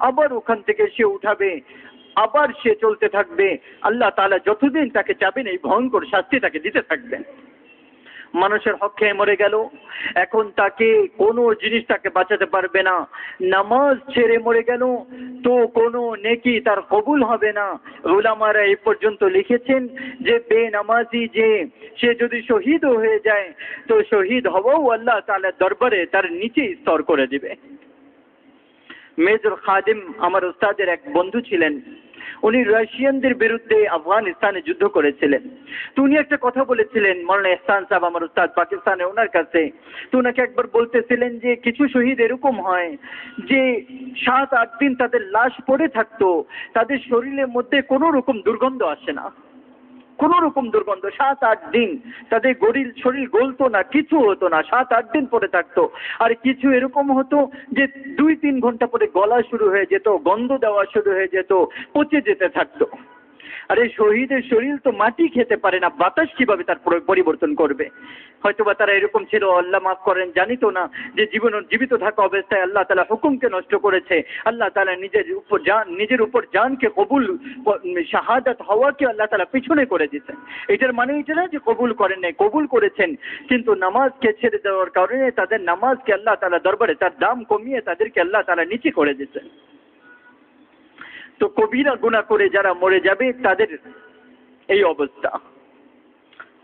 আবার ওখান থেকে সে উঠাবে, আবার সে চলতে থাকবে। আল্লাহ তাআলা যতদিন তাকে চাবেন এই ভয়ঙ্কর শাস্তি তাকে দিতে থাকবেন। মানুষের হক খেয়ে মরে গেল, এখন তাকে কোনো জিনিস তাকে বাঁচাতে পারবে না। নামাজ ছেড়ে মরে গেল তো কোনো নেকি তার কবুল হবে না। উলামারা এই পর্যন্ত লিখেছেন যে বেনামাজি যে সে যদি শহীদ হয়ে যায় তো শহীদ হওয়াও আল্লাহ তাআলার দরবারে তার নিচে স্তর করে দিবে। মেজর খাদিম আমার উস্তাদের এক বন্ধু ছিলেন, উনি রাশিয়ানদের বিরুদ্ধে আফগানিস্তানে যুদ্ধ করেছিলেন। তো উনি একটা কথা বলেছিলেন, মাওলানা ইহসান সাহেব আমার উস্তাদ পাকিস্তানে, ওনার কাছে। তো ওনাকে একবার বলতেছিলেন যে কিছু শহীদ এরকম হয় যে 7-8 দিন তাদের লাশ পড়ে থাকতো, তাদের শরীরের মধ্যে কোনো রকম দুর্গন্ধ আসে না, কোন রকম দুর্গন্ধ। 7-8 দিন তাদের শরীর গলতো না, কিছু হতো না, 7-8 দিন পরে থাকতো। আর কিছু এরকম হতো যে 2-3 ঘন্টা পরে গলা শুরু হয়ে যেত, গন্ধ দেওয়া শুরু হয়ে যেত, পচে যেতে থাকতো। আরে শহীদের শরীর তো মাটি খেতে পারে না, বাতাস কিভাবে তার পরিবর্তন করবে? হয়তোবা তারা এরকম ছিল, আল্লাহ মাফ করেন, জানিত না যে জীবিত থাকা অবস্থায় আল্লাহ তাআলা হুকুমকে নষ্ট করেছে। আল্লাহ তাআলা নিজের উপর জানকে কবুল, শাহাদাত হওয়াকে আল্লাহ তাআলা পিছনে করে দিয়েছেন। এটার মানে এটা না যে কবুল করেন নাই, কবুল করেছেন, কিন্তু নামাজকে ছেড়ে দেওয়ার কারণে তাদের নামাজকে আল্লাহ তাআলা দরবারে তার দাম কমিয়ে তাদেরকে আল্লাহ তাআলা নিচে করে দিয়েছেন। তো কবিরা গুনাহ করে যারা মরে যাবে তাদের এই অবস্থা।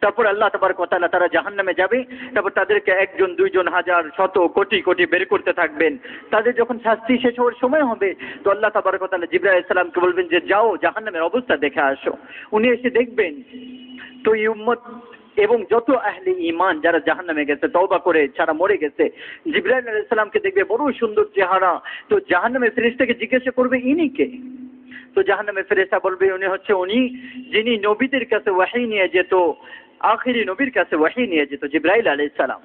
তারপর আল্লাহ তাবারক ওয়া তাআলা তারা জাহান্নামে যাবে, তারপর তাদেরকে 1 জন 2 জন 1000 শত কোটি কোটি বের করতে থাকবেন। তাদের যখন শাস্তি শেষ হওয়ার সময় হবে তো আল্লাহ তাবারক ওয়া তাআলা জিবরাইল আলাইহিস সালামকে বলবেন যে যাও জাহান্নামের অবস্থা দেখে আসো। উনি এসে দেখবেন তো এই উম্মত এবং যত আহলে ঈমান যারা জাহান্নামে গেছে, তওবা করে যারা মরে গেছে, জিবরাইল আলাইহিস সালামকে দেখবে বড় সুন্দর চেহারা। তো জাহান্নামের ফেরেশতাকে জিজ্ঞাসা করবে ইনি কে? তো জাহান্নামের ফেরেশতা বলবে উনি যিনি নবীদের কাছে ওয়াহী নিয়ে যেত, আখিরি নবীর কাছে ওয়াহী নিয়ে যেত, জিবরাইল আলাইহিস সালাম।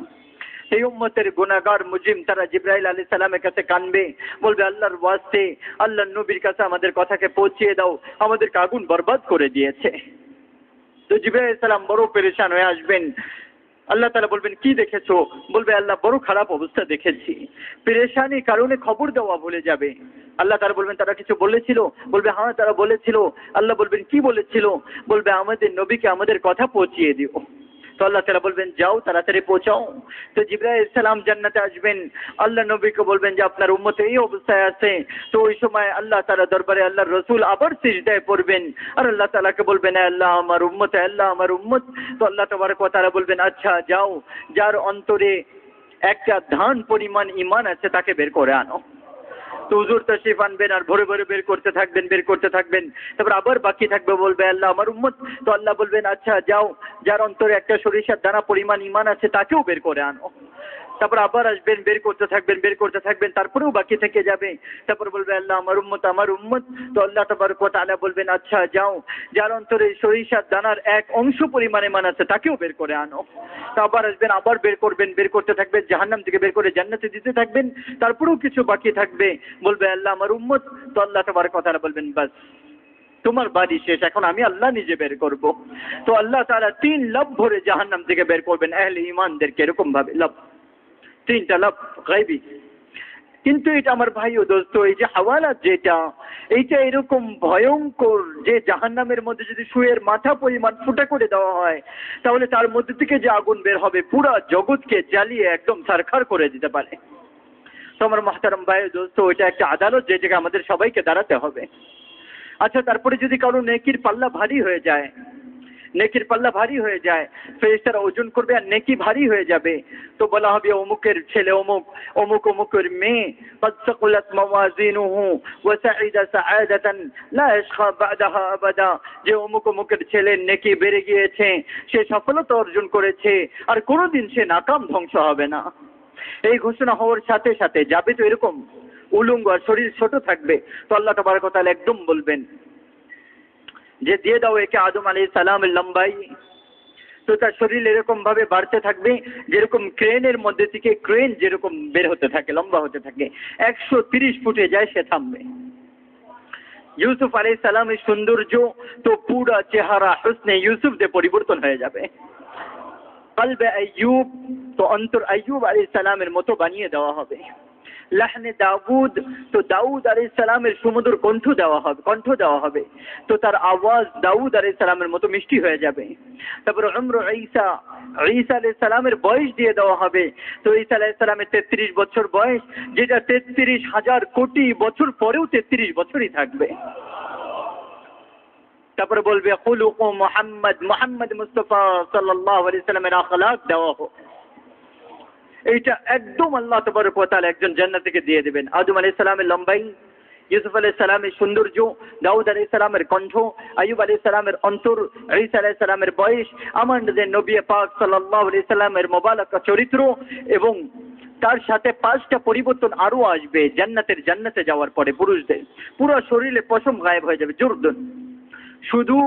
এই উম্মতের গুনাহগার মুজরিম তারা জিবরাইল আলাইহিস সালামের কাছে কানবে, বলবে আল্লাহর ওয়াস্তে আল্লাহর নবীর কাছে আমাদের কথাকে পৌঁছিয়ে দাও, আমাদেরকে আগুন বরবাদ করে দিয়েছে। তো জিবরাইল আলাইহিস সালাম বড় পেরেশান হয়ে আসবেন। আল্লাহ তাআলা বলবেন কি দেখেছো? বলবে আল্লাহ বড় খারাপ অবস্থা দেখেছি। পেরেশানির কারণে খবর দেওয়া ভুলে যাবে। আল্লাহ তাআলা বলবেন তারা কিছু বলেছিল? বলবে হ্যাঁ তারা বলেছিল। আল্লাহ বলবেন কি বলেছিল? বলবে আমাদের নবীকে আমাদের কথা পৌঁছিয়ে দিও। তো আল্লাহ তাআলা বলবেন যাও তাড়াতাড়ি পৌঁছাও। তো জিবরাইল আলাইহিস সালাম জান্নাতে আসবেন, আল্লাহ নবীকে বলবেন যে আপনার উম্মত এই অবস্থায় আছে। তো ওই সময় আল্লাহ তাআলা দরবারে আল্লাহর রাসূল আবার সিজদায় পড়বেন আর আল্লাহ তাআলাকে বলবেন আল্লাহ আমার উম্মত, আল্লাহ আমার উম্মত। তো আল্লাহ তাবারক ওয়া তাআলা বলবেন আচ্ছা যাও, যার অন্তরে একটা ধান পরিমাণ ঈমান আছে তাকে বের করে আনো। তো হুজুর তাশরীফ আনবেন আর ভরে ভরে বের করতে থাকবেন। তারপর আবার বাকি থাকবে, বলবে আল্লাহ আমার উম্মত। তো আল্লাহ বলবেন আচ্ছা যাও, যার অন্তরে একটা সরিষার দানা পরিমাণ ঈমান আছে তাকেও বের করে আনো। তারপর আবার আসবেন, বের করতে থাকবেন, তারপরেও বাকি থেকে যাবে। তারপর বলবে আল্লাহ আমার উম্মত। তো আল্লাহ তাবারক ওয়া তাআলা বলবেন আচ্ছা যাও, যার অন্তরে সরিষার দানার 1 অংশ পরিমাণ ঈমান আছে তাকেও বের করে আনো। তো আবার আসবেন, আবার বের করতে থাকবেন, জাহান্নাম থেকে বের করে জান্নাতে দিতে থাকবেন, তারপরেও কিছু বাকি থাকবে, বলবে আল্লাহ আমার উম্মত। তো আল্লাহ তাবারক ওয়া তাআলা বলবেন বাস তোমার বাড়ি শেষ, এখন আমি আল্লাহ নিজে বের করব। তো আল্লাহ তাআলা 3 লাফ ভরে জাহান্নাম থেকে বের করবেন আহলে ঈমানদেরকে, এরকম ভাবে লাফ, 3টা লাফ গায়বী। কিন্তু এটা আমার ভাই ও দোস্ত, এই যে হাওয়ালা যেটা, এইটা এরকম ভয়ঙ্কর যে জাহান্নামের মধ্যে যদি সুয়ের মাথা পরিমাণ ফুটা করে দেওয়া হয়, তাহলে তার মধ্যে থেকে যে আগুন বের হবে পুরা জগৎকে জ্বালিয়ে একদম ছারখার করে দিতে পারে। তো আমার মহতারাম ভাই ও দোস্ত, ওইটা একটা আদালত, যে জায়গায় আমাদের সবাইকে দাঁড়াতে হবে। আচ্ছা, তারপরে যদি কারো নেকির পাল্লা ভারী হয়ে যায়, নেকির পাল্লা ভারী হয়ে যায়, ফেরেশতারা ওজন করবে আর নেকি ভারী হয়ে যাবে, তো বলা হবে অমুকের ছেলে অমুক, অমুক অমুকের মেয়ে قد ثقلت موازينه وسعد سعادة لا يشقى بعدها أبدا, যে অমুক অমুকের ছেলের নেকি বেড়ে গিয়েছে, সে সফলতা অর্জন করেছে আর কোনোদিন সে নাকাম ধ্বংস হবে না। এই ঘোষণা হওয়ার সাথে সাথে যাবে তো এরকম উলঙ্গ আর শরীর ছোট থাকবে, তো আল্লাহ তাবারক ওয়া তাআলা একদম বলবেন যে দিয়ে দাও একে আদম আলাইহিস সালামের লম্বাই। তো তার শরীর এরকম ভাবে বাড়তে থাকবে যেরকম ক্রেনের মধ্যে থেকে ক্রেন যেরকম বের হতে থাকে, লম্বা হতে থাকে, 130 ফুটে যায় সে থামবে। ইউসুফ আলাইহিস সালামের সৌন্দর্য তো পুরা চেহারা হুসনে ইউসুফ দিয়ে পরিবর্তন হয়ে যাবে। কলবে আইয়ুব তো অন্তর আইয়ুব আলাইহিস সালামের মতো বানিয়ে দেওয়া হবে। লাহনে দাউদ তো দাউদ আলাইহিস সালামের সুমধুর কণ্ঠ দেওয়া হবে, তো তার আওয়াজ দাউদ আলাইহিস সালামের মতো মিষ্টি হয়ে যাবে। তারপর উমর ঈসা আলাইহিস সালামের বয়স দিয়ে দেওয়া হবে, তো ঈসা আলাইহিস সালামের 33 বছর বয়স, যেটা 33,000 কোটি বছর পরেও 33 বছরই থাকবে। তারপরে বলবে খুলুক মুহাম্মদ মুস্তাফা সাল্লাল্লাহু আলাইহি সাল্লামের আখলাক দেওয়া হোক। এইটা একদম আল্লাহ তাবারক ওয়া তাআলা একজন জান্নাতীকে দিয়ে দিবেন। আদম আলাইহিস সালামের লম্বাই, ইউসুফ আলাইহিস সালামের সৌন্দর্য, দাউদ আলাইহিস সালামের কণ্ঠ, আইয়ুব আলাইহিস সালামের অন্তর, ঈসা আলাইহিস সালামের বয়স, আমাদের নবী পাক সাল্লাল্লাহু আলাইহি সাল্লামের মোবারক চরিত্র, এবং তার সাথে 5টা পরিবর্তন আরো আসবে জান্নাতে যাওয়ার পরে। পুরুষদের পুরো শরীরে পশম গায়েব হয়ে যাবে, জুরদুন, শুধু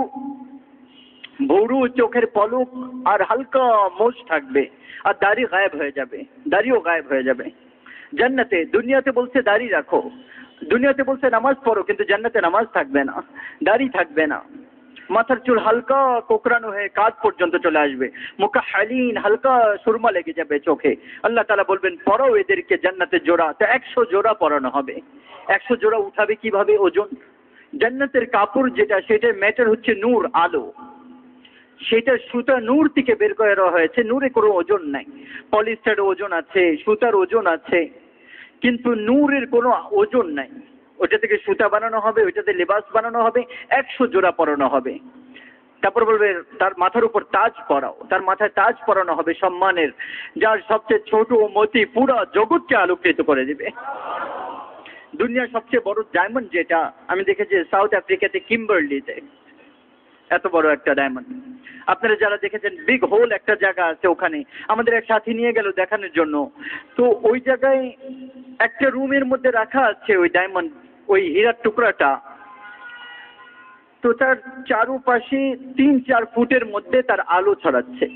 ভৌরু চোখের পলক আর হালকা মোজ থাকবে, আর দাড়ি গায়েব হয়ে যাবে, দাড়িও গায়েব হয়ে যাবে। জান্নাতে, দুনিয়াতে বলছে দাড়ি রাখো, দুনিয়াতে বলছে নামাজ পড়ো, কিন্তু জান্নাতে নামাজ থাকবে না, দাড়ি থাকবে না, মাথার চুল হালকা কোকড়ানো হয়ে কাঁধ পর্যন্ত চলে আসবে, মুকাহ্হালিন হালকা সুরমা লেগে যাবে চোখে। আল্লাহ তাআলা বলবেন পরাও এদেরকে জান্নাতে জোড়া, তো 100 জোড়া পরানো হবে। 100 জোড়া উঠাবে কিভাবে? ওজন। জান্নাতের কাপড় যেটা, সেটা ম্যাটার হচ্ছে নূর, আলো, সেটা সুতা নূর থেকে বের করে দেওয়া হয়েছে, নূরে কোনো ওজন নাই। পলিস্টারের ওজন আছে, সুতার ওজন আছে, কিন্তু নূরের কোনো ওজন নাই। ওটা থেকে সুতা বানানো হবে, ওইটাতে লেবাস বানানো হবে, 100 জোড়া পরানো হবে। তারপর বলবে তার মাথার উপর তাজ পরাও, তার মাথায় তাজ পরানো হবে সম্মানের, যার সবচেয়ে ছোট মতি পুরা জগৎকে আলোকিত করে দিবে। দুনিয়ার সবচেয়ে বড় ডায়মন্ড যেটা আমি দেখেছি সাউথ আফ্রিকাতে কিম্বারলিতে, এত বড় একটা ডায়মন্ড। আপনারা যারা দেখেছেন বিগ হোল একটা জায়গা আছে, ওখানে আমাদের এক সাথী নিয়ে গেল দেখানোর জন্য। তো ওই জায়গায় একটা রুমের মধ্যে রাখা আছে ওই ডায়মন্ড, ওই হীরার টুকরাটা, তো তার চারপাশে 3-4 ফুটের মধ্যে তার আলো ছড়াচ্ছে।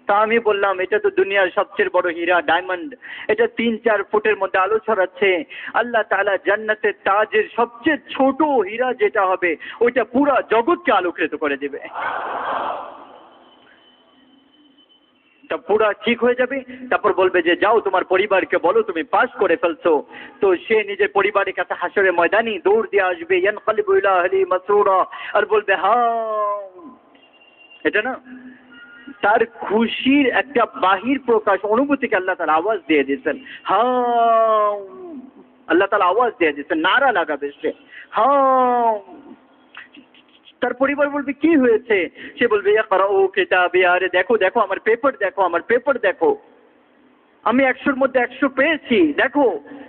তা আমি বললাম এটা তো দুনিয়ার সবচেয়ে বড় হীরা ডায়মন্ড, এটা 3-4 ফুটের মধ্যে আলো ছড়াচ্ছে। আল্লাহ তাআলা জান্নাতের তাজের সবচেয়ে ছোট হীরা যেটা হবে, ওইটা পুরো জগৎকে আলোকিত করে দেবে। তা পুরা ঠিক হয়ে যাবে। তারপর বলবে যে যাও তোমার পরিবারকে বলো তুমি পাস করে ফেলছো। তো সে নিজের পরিবারের কাছে হাসরে ময়দানি দৌড় দিয়ে আসবে, ইয়ানকালিবু ইলা আহলি মাসরুরা, আর বলবে হ্যাঁ, এটা না তার খুশির একটা বাহির প্রকাশ, অনুভূতিকে আল্লাহ তাআলা আওয়াজ দিয়ে দিয়েছেন, হ্যাঁ, আল্লাহ তাআলা আওয়াজ দিয়ে দিয়েছেন, নারা লাগাবে সে, হ্যাঁ। তার পরিবার বলবে কি হয়েছে? সে বলবে ইকরাউ কিতাবি, আরে দেখো দেখো আমার পেপার দেখো, আমার পেপার দেখো, আমি 100-র মধ্যে 100 পেয়েছি, দেখো।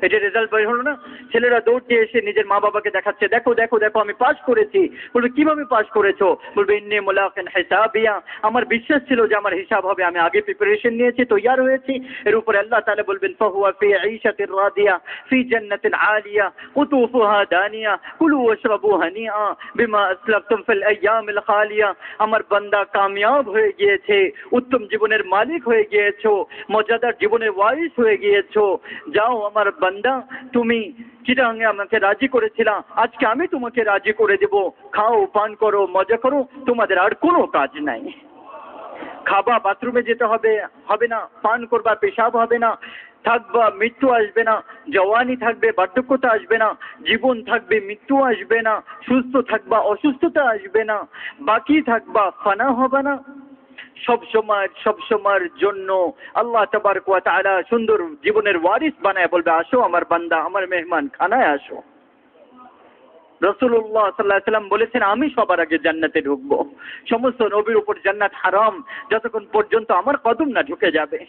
এটা রেজাল্ট বের হলো না, ছেলেরা দৌড় দিয়ে এসে নিজের মা বাবাকে দেখাচ্ছে, দেখো দেখো দেখো আমি পাস করেছি। বলবে কিভাবে পাস করেছো? বলবে ইন্নী মুলাকিন হিসাবিয়া, আমার বিশ্বাস ছিল যে আমার হিসাব হবে, আমি আগে প্রিপারেশন নিয়েছি, তৈয়ার হয়েছি। এর উপরে আল্লাহ তাআলা বলবেন ফাহুয়া ফি ঈশাতির রাদিয়া ফি জান্নাতিন আলিয়া কুতুফুহা দানিয়া কুলু ওয়াশরাবু হানিআ বিমা আসলাফতুম ফিল আইয়ামিল খালিয়া। আমার বান্দা কামিয়াব হয়ে গিয়েছে, উত্তম জীবনের মালিক হয়ে গিয়েছো, মজাদার জীবনের ওয়ারিস হয়ে গিয়েছো। যাও আমার বান্দা, তুমি চিটাঙ্গে আমাকে রাজি করেছিলাম, আজকে আমি তোমাকে রাজি করে দেব, খাও পান করো মজা করো, তোমাদের আর কোনো কাজ নাই। খাবা বাথরুমে যেতে হবে না, পান করবা পেশাব হবে না, থাকবা, মৃত্যু আসবে না, জওয়ানি থাকবে, বার্ধক্যতা আসবে না, জীবন থাকবে, মৃত্যু আসবে না, সুস্থ থাকবা, অসুস্থতা আসবে না, বাকি থাকবা, ফানা হবে না। সব সময়ের জন্য আল্লাহ তাবারক ওয়া তাআলা সুন্দর জীবনের ওয়ারিস বানায় বলবে, আসো আমার বান্দা, আমার মেহমান খানায় আসো। রাসূলুল্লাহ সাল্লাল্লাহু আলাইহি ওয়াসাল্লাম বলেছেন, আমি সবার আগে জান্নাতে ঢুকবো। সমস্ত নবীর উপর জান্নাত হারাম যতক্ষণ পর্যন্ত আমার কদম না ঢুকে যাবে,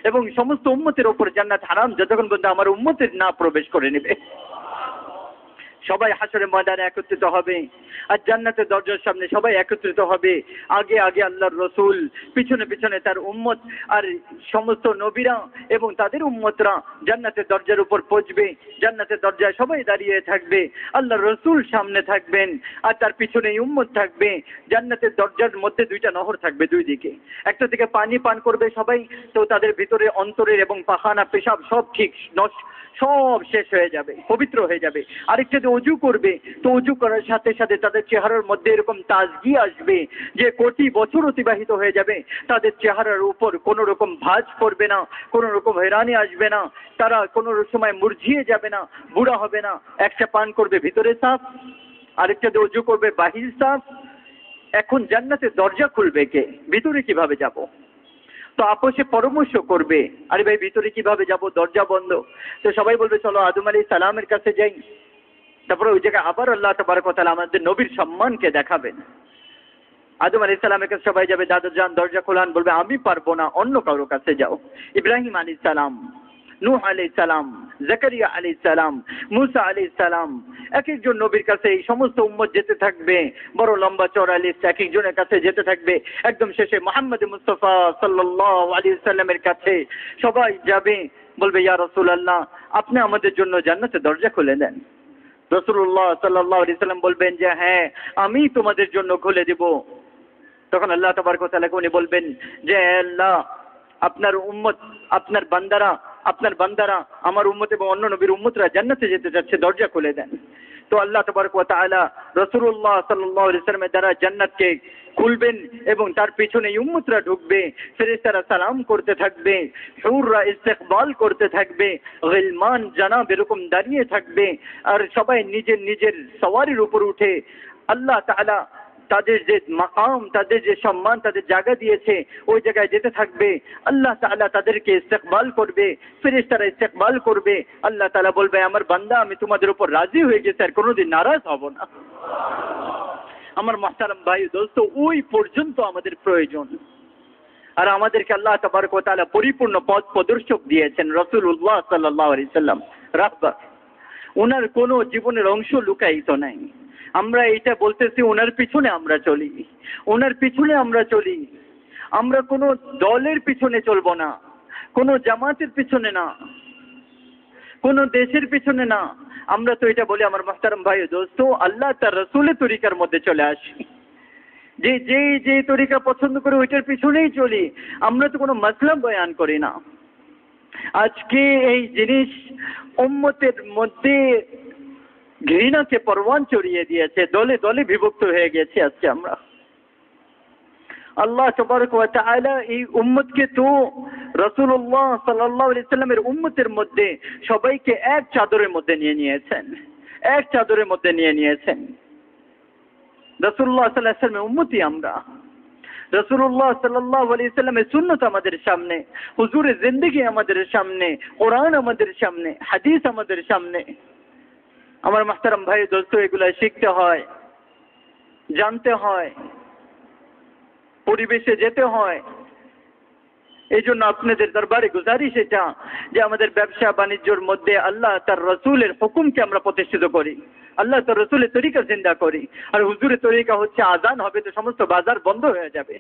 এবং সমস্ত উম্মতের উপর জান্নাত হারাম যতক্ষণ পর্যন্ত আমার উম্মতের না প্রবেশ করে নেবে। সবাই হাসরের ময়দানে একত্রিত হবে, আর জান্নাতের দরজার সামনে সবাই একত্রিত হবে। আগে আগে আল্লাহর রসুল, পিছনে পিছনে তার উম্মত, আর সমস্ত নবীরা এবং তাদের উম্মতরা জান্নাতের দরজার উপর পৌঁছবে। জান্নাতের দরজায় সবাই দাঁড়িয়ে থাকবে, আল্লাহর রসুল সামনে থাকবেন, আর তার পিছনে উম্মত থাকবে। জান্নাতের দরজার মধ্যে দুইটা নহর থাকবে, দুই দিকে। একটা দিকে পানি পান করবে সবাই, তো তাদের ভিতরে অন্তরের এবং পাখানা পেশাব সব ঠিক সব শেষ হয়ে যাবে, পবিত্র হয়ে যাবে। আরেকটাতে অজু করবে, তো অজু করার সাথে সাথে তাদের চেহারার মধ্যে এরকম তাজগি আসবে যে কোটি বছর অতিবাহিত হয়ে যাবে, তাদের চেহারার উপর কোনো রকম ভাঁজ পড়বে না, কোনো রকম হয়রানি আসবে না, তারা কোনো সময় মুরঝিয়ে যাবে না, বুড়া হবে না। একটা পান করবে ভিতরে সাফ, আরেকটাতে অজু করবে বাহির সাফ। এখন জান্নাতের দরজা খুলবে কে? ভিতরে কিভাবে যাব? তো আপোষে পরামর্শ করবে, আরে ভাই ভিতরে কিভাবে যাব, দরজা বন্ধ। তো সবাই বলবে চলো আদম আলাইহিস সালামের কাছে যাই। তারপরে ওই জায়গায় আবার আল্লাহ তাবারক ওয়া তাআলা আমাদের নবীর সম্মানকে দেখাবেন। আদম আলাইহিস সালামের কাছে সবাই যাবে, দাদা যান দরজা খোলান, বলবে আমি পারবো না, অন্য কারোর কাছে যাও। ইব্রাহিম আলাইহিস সালাম, নূহ আলাইহিস সালাম, জাকারিয়া আলাইহিস সালাম, মুসা আলাইহিস সালাম, এক একজন নবীর কাছে এই সমস্ত উম্মত যেতে থাকবে, বড় লম্বা চওড়া লিস্ট, এক একজনের কাছে যেতে থাকবে। একদম শেষে মুহাম্মদ মুস্তাফা সাল্লাল্লাহু আলাইহি সাল্লামের কাছে সবাই যাবে, বলবে ইয়া রাসূলুল্লাহ, আপনি আমাদের জন্য জান্নাতের দরজা খুলে দেন। রাসূলুল্লাহ সাল্লাল্লাহু আলাইহি সাল্লাম বলবেন যে হ্যাঁ, আমি তোমাদের জন্য খুলে দেব। তখন আল্লাহ তাবারক ওয়া তাআলা উনি বলবেন যে আল্লাহ, আপনার উম্মত, আপনার বান্দারা আমার উম্মত এবং অন্য নবীর উম্মতরা জান্নাতে যেতে যাচ্ছে, দরজা খুলে দেন। তো আল্লাহ তাবারক ওয়া তাআলা রাসূলুল্লাহ সাল্লাল্লাহু আলাইহি ওয়াসাল্লামের দ্বারা জান্নাতকে খুলবেন এবং তার পিছনে উম্মতরা ঢুকবে। ফেরেশতারা সালাম করতে থাকবে, হুররা ইস্তেকবাল করতে থাকবে, গিলমান জানাব এরকম দাঁড়িয়ে থাকবে, আর সবাই নিজের নিজের সওয়ারির উপর উঠে আল্লাহ তাআলা তাদের যে মাকাম, তাদের যে সম্মান, তাদের জায়গা দিয়েছে ওই জায়গায় যেতে থাকবে। আল্লাহ তাআলা তাদেরকে ইস্তেকবাল করবে, ফেরেশতারা ইস্তেকবাল করবে। আল্লাহ তাআলা বলবে, আমার বান্দা আমি তোমাদের উপর রাজি হয়ে গেছি, আর কোনোদিন নারাজ হব না। আমার মুহতারাম ভাই দোস্ত, ওই পর্যন্ত আমাদের প্রয়োজন। আর আমাদেরকে আল্লাহ তাবারক ওয়া তাআলা পরিপূর্ণ পথ প্রদর্শক দিয়েছেন রাসূলুল্লাহ সাল্লাল্লাহু আলাইহি সাল্লাম, রাহবার। ওনার কোনো জীবনের অংশ লুকায়িত নাই। আমরা এটা বলতেছি ওনার পিছনে আমরা চলি, ওনার পিছনে আমরা চলি। আমরা কোনো দলের পিছনে চলবো না, কোনো জামাতের পিছনে না, কোনো দেশের পিছনে না। আমরা তো এটা বলি আমার মুহতারাম ভাই দোস্ত, আল্লাহ তার রাসূলের তরিকার মধ্যে চলে আসি। যে তরিকা পছন্দ করে ওইটার পিছনেই চলি। আমরা তো কোনো মাসলা বয়ান করি না। আজকে এই জিনিস উম্মতের মধ্যে ঘৃণাকে পরওয়ান চড়িয়ে দিয়েছে, দলে দলে বিভক্ত হয়ে গেছে আজকে আমরা। আল্লাহ তাবারক ওয়া তাআলা এই উম্মতকে তো রাসূলুল্লাহ সাল্লাল্লাহু আলাইহি সাল্লামের উম্মতের মধ্যে সবাইকে এক চাদরের মধ্যে নিয়ে নিয়েছেন, এক চাদরের মধ্যে নিয়ে নিয়েছেন। রাসূলুল্লাহ সাল্লাল্লাহু আলাইহি সাল্লামের উম্মতি আমরা। রাসূলুল্লাহ সাল্লাল্লাহু আলাইহি সাল্লামের সুন্নাত আমাদের সামনে, হুজুরের জিন্দেগি আমাদের সামনে, কোরআন আমাদের সামনে, হাদিস আমাদের সামনে। আমার মুহতারাম ভাই দোস্ত, এগুলা শিখতে হয়, জানতে হয়, পরিবেশে যেতে হয়। এই জন্য আপনাদের দরবারে গুজারিশ এটা যে আমাদের ব্যবসা বাণিজ্যর মধ্যে আল্লাহ তার রসুলের হুকুমকে আমরা প্রতিষ্ঠিত করি, আল্লাহ তার রসুলের তরিকা জিন্দা করি। আর হুজুরের তরিকা হচ্ছে আজান হবে তো সমস্ত বাজার বন্ধ হয়ে যাবে,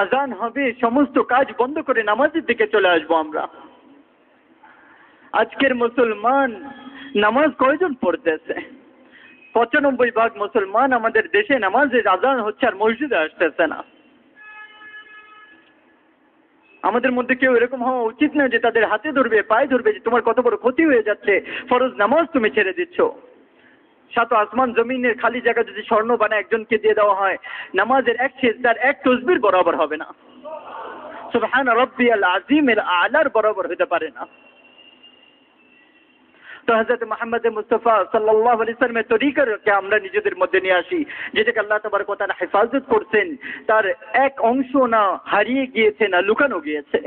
আজান হবে সমস্ত কাজ বন্ধ করে নামাজের দিকে চলে আসবো আমরা। আজকের মুসলমান নামাজ কয়জন পড়তেছে? 95% মুসলমান আমাদের দেশে নামাজের আজান হচ্ছে আর মসজিদে আসতেছে না। আমাদের মধ্যে কেউ এরকম হওয়া উচিত না যে তাদের হাতে ধরবে, পায়ে ধরবে যে তোমার কত বড় ক্ষতি হয়ে যাচ্ছে, ফরজ নামাজ তুমি ছেড়ে দিচ্ছ। সাত আসমান জমিনের খালি জায়গা যদি স্বর্ণ বানায় একজনকে দিয়ে দেওয়া হয়, নামাজের এক সিজদার এক তাসবিহ বরাবর হবে না। সুবহান রাব্বিয়াল আযীমের আলার বরাবর হতে পারে না। তো হযরত মুহাম্মদ মুস্তাফা সাল্লাল্লাহু আলাইহি ওয়াসাল্লামের তরিকাকে আমরা নিজেদের মধ্যে নিয়ে আসি, যেটাকে আল্লাহ তাবারক ওয়া তাআলা হেফাজত করছেন, তার এক অংশ না হারিয়ে গিয়েছে না লুকানো গিয়েছে।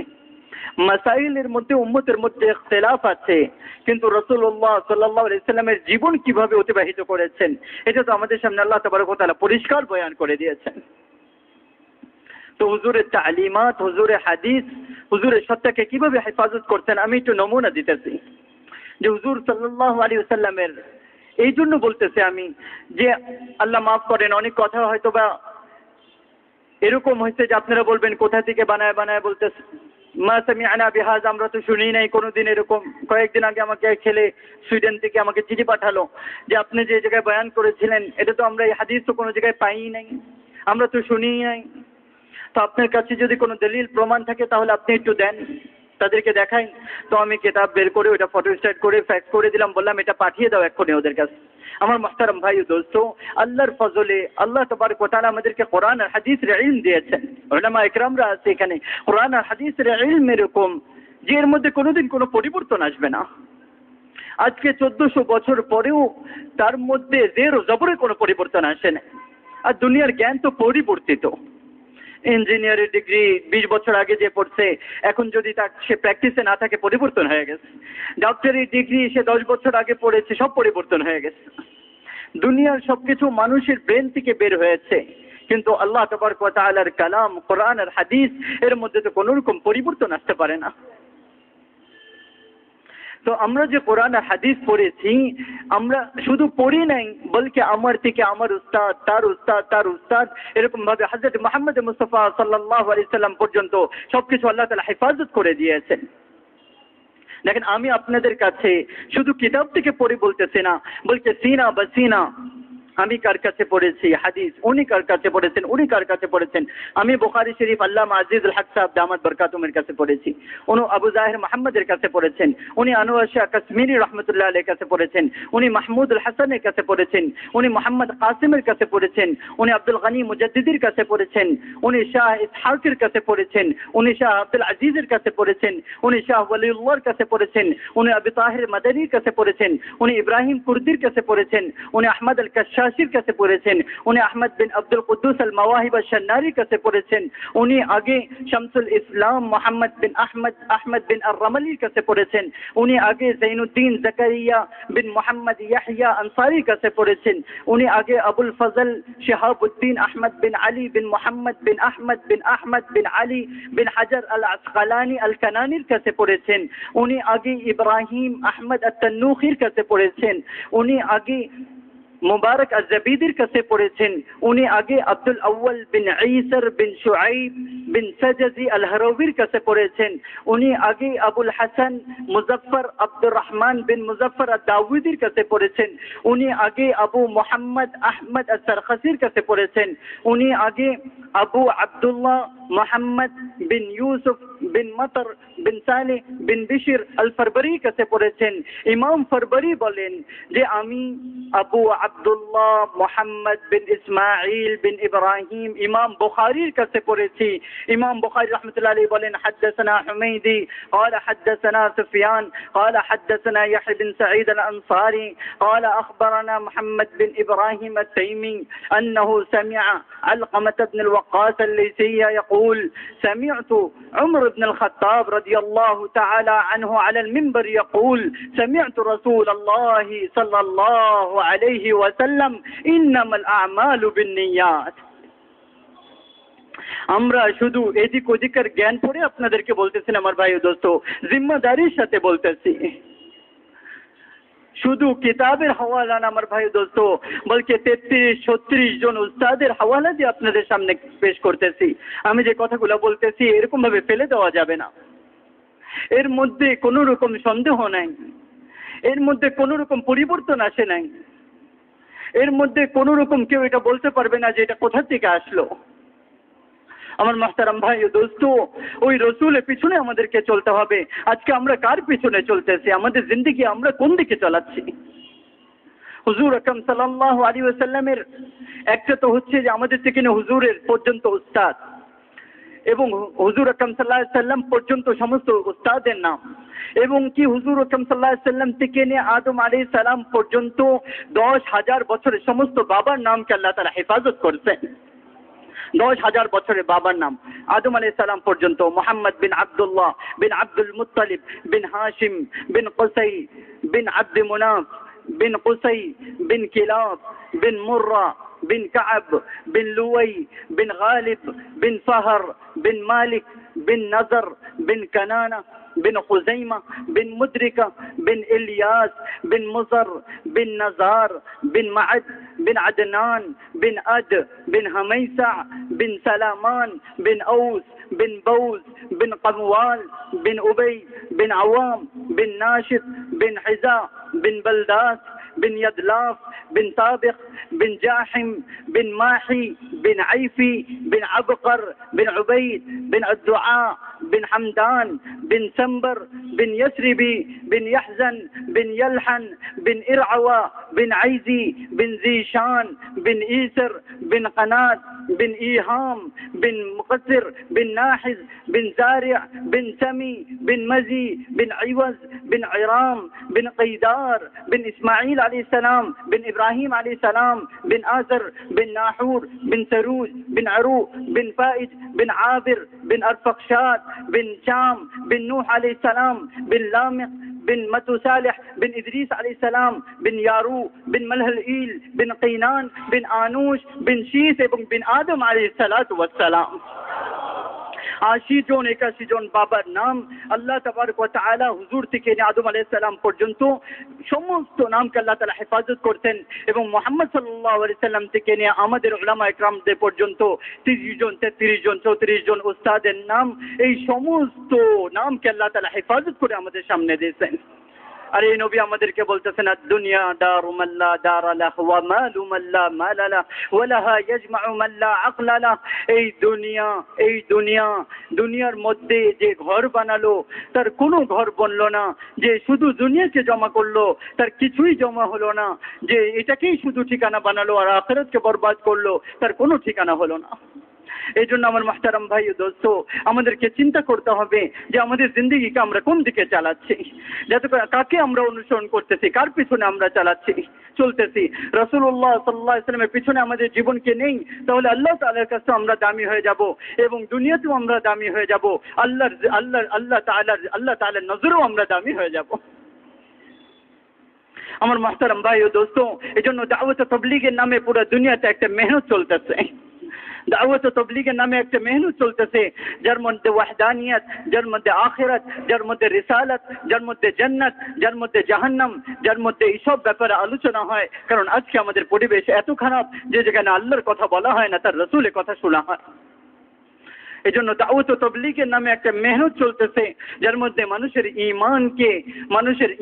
মাসাইলের মধ্যে উম্মতের মধ্যে ইখতিলাফ আছে, কিন্তু রাসূলুল্লাহ সাল্লাল্লাহু আলাইহি ওয়াসাল্লামের জীবন কিভাবে অতিবাহিত করেছেন এটা তো আমাদের সামনে আল্লাহ তাবারক ওয়া তাআলা পরিষ্কার বয়ান করে দিয়েছেন। তো হুজুরের তালিমাত, হুজুরের হাদিস, হুজুরের সত্তাকে কিভাবে হেফাজত করতেন আমি একটু নমুনা দিতেছি। যে হুজুর সাল্লাল্লাহু আলাইহি ওয়াসাল্লামের এই জন্য বলতেছে আমি যে আল্লাহ মাফ করেন, অনেক কথা হয়তো বা এরকম হয়েছে যে আপনারা বলবেন কোথা থেকে বানায় বানায় বলতেছে, মা সামি'না বিহাযা, আমরা তো শুনি নাই কোনোদিন এরকম। কয়েকদিন আগে আমাকে ছেলে সুইডেন থেকে আমাকে চিঠি পাঠালো যে আপনি যে জায়গায় বয়ান করেছিলেন এটা তো আমরা এই হাদিস তো কোনো জায়গায় পাই নাই, আমরা তো শুনি নাই। তো আপনার কাছে যদি কোনো দলিল প্রমাণ থাকে তাহলে আপনি একটু দেন, তাদেরকে দেখাই। তো আমি কিতাব বের করে ওটা ফটোস্ট্যাট করে ফ্যাক্স করে দিলাম, বললাম এটা পাঠিয়ে দাও এক্ষুনি ওদের কাছে। আমার মুহতারাম ভাই ও দোস্ত, আল্লাহর ফজলে আল্লাহ তাবারক ওয়া তাআলা আমাদেরকে কোরআন আর হাদিসের ইলম দিয়েছেন। উলামা ইকরামরা আছে এখানে, কোরআন আর হাদিসের ইলম এরকম যে এর মধ্যে কোনোদিন কোনো পরিবর্তন আসবে না। আজকে 1400 বছর পরেও তার মধ্যে জের ও জবরের কোনো পরিবর্তন আসে না। আর দুনিয়ার জ্ঞান তো পরিবর্তিত। ইঞ্জিনিয়ারের ডিগ্রি 20 বছর আগে যে পড়ছে এখন যদি সে প্র্যাকটিসে না থাকে পরিবর্তন হয়ে গেছে। ডক্টরের ডিগ্রি সে 10 বছর আগে পড়েছে, সব পরিবর্তন হয়ে গেছে। দুনিয়ার সবকিছু মানুষের ব্রেন থেকে বের হয়েছে, কিন্তু আল্লাহ তাবারক ওয়া তাআলার কালাম কোরআন আর হাদিস এর মধ্যে তো কোনো রকম পরিবর্তন আসতে পারে না। তো আমরা যে কোরআন আর হাদিস পড়েছি, আমরা শুধু পড়ি নাই, বলকে আমার থেকে আমার উস্তাদ, তার উস্তাদ, এরকম ভাবে হযরত মুহাম্মদ মুস্তাফা সাল্লাল্লাহু আলাইহি সাল্লাম পর্যন্ত সবকিছু আল্লাহ তাআলা হেফাজত করে দিয়েছেন। দেখেন, আমি আপনাদের কাছে শুধু কিতাব থেকে পড়ে বলতেছি না, বলকে সিনা বসিনা আমি কার কাছে পড়েছি হাদিস, উনি কার কাছে পড়েছেন, উনি কার কাছে পড়েছেন। আমি বুখারী শরীফ আল্লামা আজিজুল হক সাহেব দামাত বরকাতুমের কাছে পড়েছি, উনি আবু জাহির মুহাম্মদের কাছে পড়েছেন, উনি আনোয়ার শাহ কাশ্মীরি রহমতুল্লাহ আলাইহির কাছে পড়েছেন, উনি মাহমুদুল হাসানের কাছে পড়েছেন, উনি মোহাম্মদ কাসিমের কাছে পড়েছেন, উনি আব্দুল গনি মুজাদ্দিদির কাছে পড়েছেন, উনি শাহ ইসহাকের কাছে পড়েছেন, উনি শাহ আব্দুল আজিজের কাছে পড়েছেন, উনি শাহ ওয়ালিউল্লাহর কাছে পড়েছেন, উনি আবু তাহির মাদানির কাছে পড়েছেন, উনি ইব্রাহিম কুর্দির কাছে পড়েছেন, উনি আহমদ আল কাশাশির কাছে পড়েছেন, উনি আহমদ বিন আব্দুল কুদ্দুস আল মাওয়াহিব আশ-শান্নারির কাছে পড়েছেন, উনি আগে শামসুল ইসলাম মোহাম্মদ বিন আহমদ বিন আর-রামালির কাছে পড়েছেন, উনি আগে জৈনুদ্দিন জাকারিয়া বিন মোহাম্মদ ইয়াহইয়া আনসারির কাছে পড়েছেন, উনি আগে আবুল ফজল শিহাবুদ্দিন আহমদ বিন আলী বিন মোহাম্মদ বিন আহমদ বিন আলী বিন হাজার আল আসকালানি আল কানানির কাছে পড়েছেন, উনি আগে ইব্রাহিম আহমদ আত-তান্নুখির কাছে পড়েছেন, উনি আগে মুবারক আজ-জাবিদির কাছে পড়েছেন, উনি আগে আব্দুল আউয়াল বিন ঈসর বিন শুআইব বিন সাজাজি আল-হারাওয়ির কাছে পড়েছেন, উনি আগে আবুল হাসান মুজফফর আব্দুর রহমান বিন মুজফফর আদ-দাউদির কাছে পড়েছেন, উনি আগে আবু মোহাম্মদ আহমদ আস-সারখাসির কাছে পড়েছেন, উনি আগে আবু আব্দুল্লাহ মোহাম্মদ বিন ইউসুফ বিন মতর বিন সালেহ বিন বিশর আল-ফরবরির কাছে পড়েছেন। ইমাম ফরবরি বলেন যে আমি আবু আব্দুল্লাহ মোহাম্মদ বিন ইসমাইল বিন ইব্রাহিম ইমাম বুখারীর কাছে পড়েছি। ইমাম বুখারী রাহমাতুল্লাহি আলাইহি বলেন হাদাসানা হুমাইদি قال حدثنا سفيان قال حدثنا يحيى بن سعيد الأنصاري قال أخبرنا محمد بن إبراهيم التيمي أنه سمع علقمة بن الوقاص الليثي يقول سمعت عمر بن الخطاب رضي الله تعالى عنه على المنبر يقول سمعت رسول الله صلى الله عليه وسلم إنما الأعمال بالنيات। আমরা শুধু এদিক ওদিকের জ্ঞান পড়ে আপনাদেরকে বলতেছি না আমার ভাই ও দোস্ত, জিম্মাদারির সাথে বলতেছি। শুধু কিতাবের হাওয়ালা না আমার ভাই দোস্ত, বলকে 33-36 জন উস্তাদের হাওয়ালা দিয়ে আপনাদের সামনে পেশ করতেছি। আমি যে কথাগুলো বলতেছি এরকম ভাবে ফেলে দেওয়া যাবে না, এর মধ্যে কোনো রকম সন্দেহ নাই, এর মধ্যে কোনো রকম পরিবর্তন আসে নাই, এর মধ্যে কোনো রকম কেউ এটা বলতে পারবে না যে এটা কোথা থেকে আসলো। আমার মুহতারাম ভাই ও দোস্ত, ওই রসুলের পিছনে আমাদেরকে চলতে হবে। আজকে আমরা কার পিছনে চলতেছি? আমাদের জিন্দেগি আমরা কোন দিকে চালাচ্ছি? হুজুর আকরাম সাল্লাল্লাহু আলাইহি ওয়াসাল্লামের একটা তো হচ্ছে যে আমাদের থেকে হুজুরের পর্যন্ত উস্তাদ, এবং হুজুর আকরাম সাল্লাল্লাহু আলাইহি সাল্লাম পর্যন্ত সমস্ত উস্তাদের নাম, এবং কি হুজুর আকরাম সাল্লাল্লাহু আলাইহি সাল্লাম থেকে নিয়ে আদম আলাইহিস সালাম পর্যন্ত 10,000 বছরের সমস্ত বাবার নামকে আল্লাহ তাআলা হেফাজত করেছেন। 10,000 বছরের বাবার নাম আদম আলাইহিস সালাম পর্যন্ত মুহাম্মদ বিন আব্দুল্লাহ বিন আব্দুল মুত্তালিব বিন হাশিম বিন কুসাই বিন আব্দ মুনাফ বিন কুসাই বিন কিলাব বিন মুররা বিন কাব বিন লুয়াই বিন গালিব বিন ফাহর বিন মালিক বিন নজর বিন কানানা بن خزيمة بن مدركة بن إلياس بن مزر بن نزار بن معد بن عدنان بن أد بن هميسع بن سلامان بن أوس بن بوز بن قموال بن أبي بن عوام بن ناشد بن حزاء بن بلداس بن يدلاف بن طابق بن جاحم بن ماحي بن عيفي بن عبقر بن عبيد بن الدعاء بن حمدان بن سنبر بن يسربي بن يحزن بن يلحن بن إرعوى بن عيزي بن زيشان بن إيسر بن قناد بن إيهام بن مقصر بن ناحز بن زارع بن سمي بن مزي بن عوز بن عرام بن قيدار بن إسماعيل عليه السلام بن إبراهيم عليه السلام بن آزر بن ناحور بن سروج بن عروق بن فائج بن عابر بن أرفقشاد بن شام بن نوح عليه السلام بن لامق بن متو صالح بن إدريس عليه السلام بن يارو بن ملهلئيل بن قينان بن آنوش بن شيث بن آدم عليه الصلاة والسلام। 80 জন 81 জন বাবার নাম আল্লাহ তাবারক ওয়া তাআলা হুজুর থেকে নিয়ে আদম আলাইহিস সালাম পর্যন্ত সমস্ত নামকে আল্লাহ তাআলা হেফাজত করতেন, এবং মুহাম্মদ সাল্লাল্লাহু আলাইহি সাল্লাম থেকে নিয়ে আমাদের উলামা ইকরামদের পর্যন্ত 30 জন 33 জন 34 জন উস্তাদের নাম, এই সমস্ত নামকে আল্লাহ তাআলা হেফাজত করে আমাদের সামনে দিয়েছেন। আর এই নবী আমাদেরকে বলতেছেন দুনিয়া দারু মাল্লা দারা লাহ ওয়া মালু মাল্লা মালা লাহ ওয়া লাহা ইয়াজমাউ মাল্লা আকলা লাহ। এই দুনিয়ার মধ্যে যে ঘর বানালো তার কোনো ঘর বনলো না, যে শুধু দুনিয়াকে জমা করলো তার কিছুই জমা হলো না, যে এটাকেই শুধু ঠিকানা বানালো আর আখিরাতকে বরবাদ করলো তার কোনো ঠিকানা হলো না। এই জন্য আমার মুহতারাম ভাই ও দোস্ত, আমাদেরকে চিন্তা করতে হবে যে আমাদের জিন্দেগিকে আমরা কোন দিকে চালাচ্ছি, যাতে কাকে আমরা অনুসরণ করতেছি, কার পিছনে আমরা চলতেছি। রাসূলুল্লাহ সাল্লাল্লাহু আলাইহি ওয়াসাল্লামের পিছনে আমাদের জীবনকে নেই, তাহলে আল্লাহ তাআলার কাছে আমরা দামি হয়ে যাব এবং দুনিয়াতেও আমরা দামি হয়ে যাব, আল্লাহ তাআলার নজরেও আমরা দামি হয়ে যাব। আমার মুহতারাম ভাই ও দোস্ত, এই জন্য দাওয়াত ও তাবলীগের নামে পুরো দুনিয়াতে একটা মেহনত চলতেছে, দাওয়াত ও তাবলীগের নামে একটা মেহনত চলতেছে, যার মধ্যে ওয়াহদানিয়ত, যার মধ্যে আখিরাত, যার মধ্যে রিসালাত, যার মধ্যে জান্নাত, যার মধ্যে জাহান্নাম, যার মধ্যে এইসব ব্যাপারে আলোচনা হয়। কারণ আজকে আমাদের পরিবেশ এত খারাপ যে যেখানে আল্লাহর কথা বলা হয় না, তার রাসূলের কথা শোনা হয়। এই জন্য দাওয়াত ও তাবলীগের নামে একটা মেহনত চলতেছে, যার মধ্যে মানুষের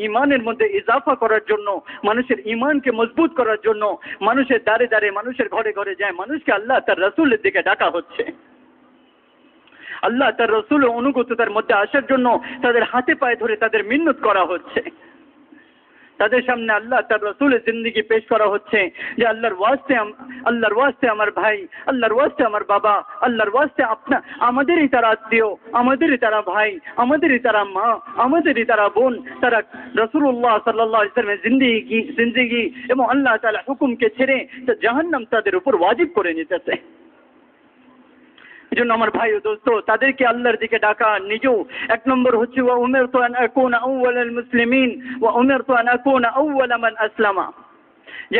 ঈমানের মধ্যে ইজাফা করার জন্য, মানুষের ঈমানকে মজবুত করার জন্য মানুষের দ্বারে দ্বারে, মানুষের ঘরে ঘরে যায় মানুষকে আল্লাহ তার রাসূলের দিকে ডাকা হচ্ছে। আল্লাহ তার রাসূলের অনুগততার মধ্যে আসার জন্য তাদের হাতে পায়ে ধরে তাদের মিন্নত করা হচ্ছে, তাদের সামনে আল্লাহ তার রাসূলের জিন্দেগি পেশ করা হচ্ছে যে আল্লাহর ওয়াস্তে আমার ভাই, আল্লাহর ওয়াস্তে আমার বাবা, আল্লাহর ওয়াস্তে আমাদেরই তারা আত্মীয়, আমাদেরই তারা ভাই, আমাদেরই তারা মা, আমাদেরই তারা বোন, তারা রাসূলুল্লাহ সাল্লাল্লাহু আলাইহি ওয়াসাল্লামের জিন্দেগি এবং আল্লাহ তাআলার হুকুমকে ছেড়ে জাহান্নাম তাদের উপর ওয়াজিব করে নিতেছে। এই জন্য আমার ভাই ও দোস্ত, তাদেরকে আল্লাহর দিকে ডাকা নিজেও এক নম্বর হচ্ছে ওয়া উমিরতু আন আকুনা আউওয়ালাল মুসলিমিন ওয়া উমিরতু আন আকুনা আউওয়ালা মান আসলামা।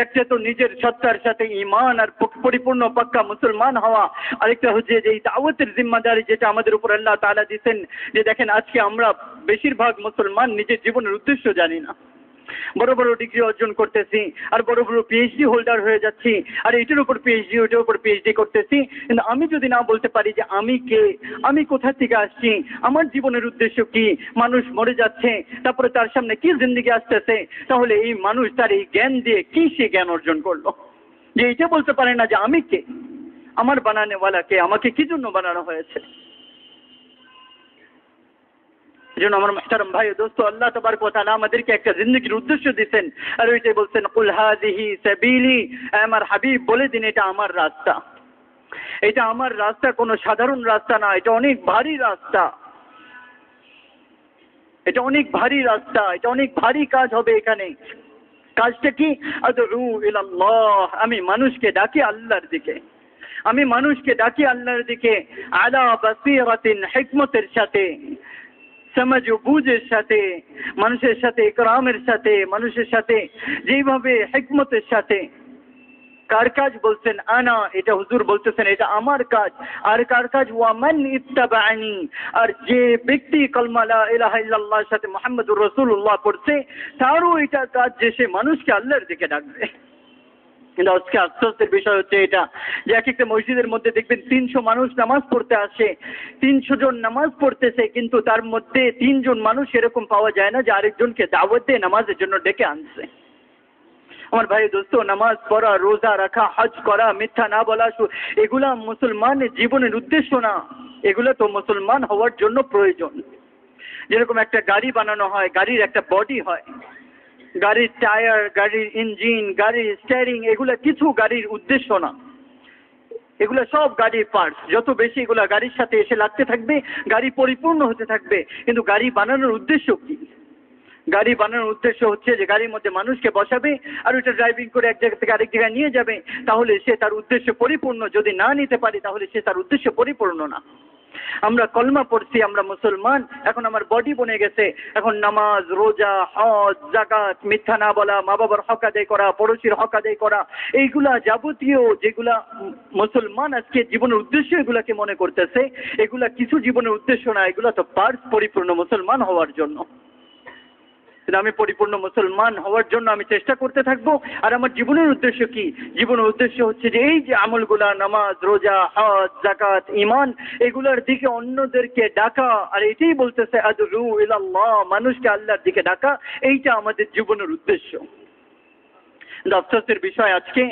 একটা তো নিজের সত্তার সাথে ঈমান আর পরিপূর্ণ পাক্কা মুসলমান হওয়া, আরেকটা হচ্ছে যে এই দাওয়াতের জিম্মাদারি যেটা আমাদের উপর আল্লাহ তাআলা দিয়েছেন, যে দেখেন আজকে আমরা বেশিরভাগ মুসলমান নিজের জীবনের উদ্দেশ্য জানি না, বড় বড় ডিগ্রি অর্জন করতেছি আর বড় বড় পিএইচডি হোল্ডার হয়ে যাচ্ছি, আর এটার উপর পিএইচডি ওটার উপর পিএইচডি করতেছি, কিন্তু আমি যদি না বলতে পারি যে আমি কে, আমি কোথা থেকে আসছি, আমার জীবনের উদ্দেশ্য কি, মানুষ মরে যাচ্ছে তারপরে তার সামনে কি জিন্দেগি আসতেছে, তাহলে এই মানুষ তার এই জ্ঞান দিয়ে কি সে জ্ঞান অর্জন করলো, যে এটা বলতে পারে না যে আমি কে, আমার বানানেওয়ালা কে, আমাকে কি জন্য বানানো হয়েছে। এজন্য আমার মুহতারাম ভাই ও দোস্ত, আল্লাহ তাবারক ওয়া তাআলা আমাদেরকে একটা জিন্দেগির উদ্দেশ্য দিয়েছেন, আর ওইটাই বলছেন কুল হাযিহি সাবিলি, আমার হাবিব বলে দিন এটা আমার রাস্তা। এটা আমার রাস্তা কোনো সাধারণ রাস্তা না, এটা অনেক ভারী রাস্তা, এটা অনেক ভারী রাস্তা, এটা অনেক ভারী কাজ হবে এখানে। কাজটা কি? আদউ ইলাল্লাহ, আমি মানুষকে ডাকি আল্লাহর দিকে, আমি মানুষকে ডাকি আল্লাহর দিকে, আলা বাসীরাতিন, হিকমতের সাথে, সমাজ ও বুঝের সাথে, মানুষের সাথে ইকরামের সাথে, মানুষের সাথে যেভাবে হিকমতের সাথে। কার কাজ? বলছেন আনা, এটা হুজুর বলতেছেন এটা আমার কাজ। আর কার কাজ? ওয়ামান ইত্তাবাআনি, আর যে ব্যক্তি কলমা লা ইলাহা ইল্লাল্লাহর সাথে মুহাম্মদুর রাসূলুল্লাহ পড়ছে তারও এটা কাজ যে সে মানুষকে আল্লাহর দিকে ডাকবে। কিন্তু আজকে আফসোসের বিষয় হচ্ছে এটা যে এক একটা মসজিদের মধ্যে দেখবেন 300 মানুষ নামাজ পড়তে আসে, 300 জন নামাজ পড়তেছে, কিন্তু তার মধ্যে 3 জন মানুষ এরকম পাওয়া যায় না যে আরেকজনকে দাওয়াত দিয়ে নামাজের জন্য ডেকে আনছে। আমার ভাই দোস্ত, নামাজ পড়া, রোজা রাখা, হজ করা, মিথ্যা না বলা, এগুলা মুসলমানের জীবনের উদ্দেশ্য না, এগুলো তো মুসলমান হওয়ার জন্য প্রয়োজন। যেরকম একটা গাড়ি বানানো হয়, গাড়ির একটা বডি হয়, গাড়ির টায়ার, গাড়ির ইঞ্জিন, গাড়ির স্টিয়ারিং, এগুলা কিছু গাড়ির উদ্দেশ্য না, এগুলা সব গাড়ির পার্টস। যত বেশি এগুলা গাড়ির সাথে এসে লাগতে থাকবে গাড়ি পরিপূর্ণ হতে থাকবে। কিন্তু গাড়ি বানানোর উদ্দেশ্য কি? গাড়ি বানানোর উদ্দেশ্য হচ্ছে যে গাড়ির মধ্যে মানুষকে বসাবে আর ওইটা ড্রাইভিং করে এক জায়গা থেকে আরেক জায়গায় নিয়ে যাবে, তাহলে সে তার উদ্দেশ্য পরিপূর্ণ। যদি না নিতে পারে তাহলে সে তার উদ্দেশ্য পরিপূর্ণ না। আমরা কলমা পড়ছি, আমরা মুসলমান, এখন আমার বডি বনে গেছে, এখন নামাজ, রোজা, হজ, যাকাত, মিথ্যা না বলা, মা বাবার হক আদায় করা, পড়োশির হক আদায় করা, এইগুলা যাবতীয় যেগুলা মুসলমান আজকে জীবনের উদ্দেশ্য এগুলাকে মনে করতেছে, এগুলা কিছু জীবনের উদ্দেশ্য না, এগুলা তো পার্টস পরিপূর্ণ মুসলমান হওয়ার জন্য। আমি পরিপূর্ণ মুসলমান হওয়ার জন্য আমি চেষ্টা করতে থাকবো। আর আমার জীবনের উদ্দেশ্য কি? জীবনের উদ্দেশ্য হচ্ছে যে এই যে আমলগুলা, নামাজ, রোজা, হজ, যাকাত, ঈমান, এগুলার দিকে অন্যদেরকে ডাকা। আর এটাই বলতেছে আদউ ইলাল্লাহ, মানুষকে আল্লাহর দিকে ডাকা, এইটা আমাদের জীবনের উদ্দেশ্য। আফসোসের বিষয় আজকে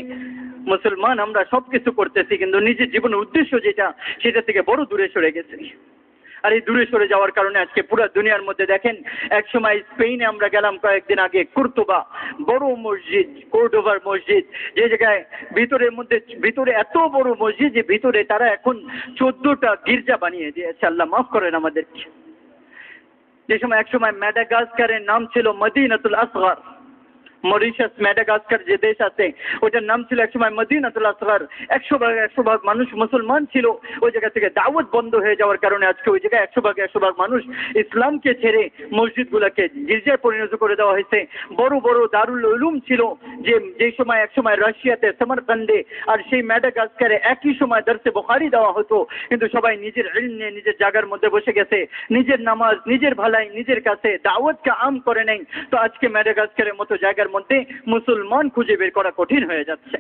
মুসলমান আমরা সবকিছু করতেছি, কিন্তু নিজের জীবনের উদ্দেশ্য যেটা, সেটা থেকে বড় দূরে সরে গেছে। আর এই দূরে সরে যাওয়ার কারণে আজকে পুরো দুনিয়ার মধ্যে দেখেন, এক সময় স্পেনে আমরা গেলাম কয়েকদিন আগে, কুর্তুবা, বড় মসজিদ, কোর্ডোভার মসজিদ, যে জায়গায় ভিতরে এত বড় মসজিদ যে ভিতরে তারা এখন 14টা গির্জা বানিয়ে দিয়েছে। আল্লাহ মাফ করেন আমাদেরকে। যে সময় এক সময় ম্যাডাগাস্কারের নাম ছিল মদিনাতুল আসগর, মরিশাস, ম্যাডাগাস্কার যে দেশ আছে ওইটার নাম ছিল একসময় মদিনাতুল আসগর। 100% মানুষ মুসলমান ছিল। ওই জায়গা থেকে দাওয়াত বন্ধ হয়ে যাওয়ার কারণে আজকে ওই জায়গায় 100% মানুষ ইসলামকে ছেড়ে মসজিদগুলোকে গির্জায় পরিণত করে দেওয়া হয়েছে। বড় বড় দারুল উলুম ছিল যে সময় একসময় রাশিয়াতে সমরকন্দে আর সেই ম্যাডাগাস্কারে একই সময় দরসে বুখারী দেওয়া হতো, কিন্তু সবাই নিজের ইলম নিয়ে নিজের জায়গার মধ্যে বসে গেছে, নিজের নামাজ, নিজের ভালাই নিজের কাছে, দাওয়াতকে আম করে নেই। তো আজকে ম্যাডাগাস্কারের মতো জায়গার মধ্যে মুসলমান খুঁজে বের করা কঠিন হয়ে যাচ্ছে।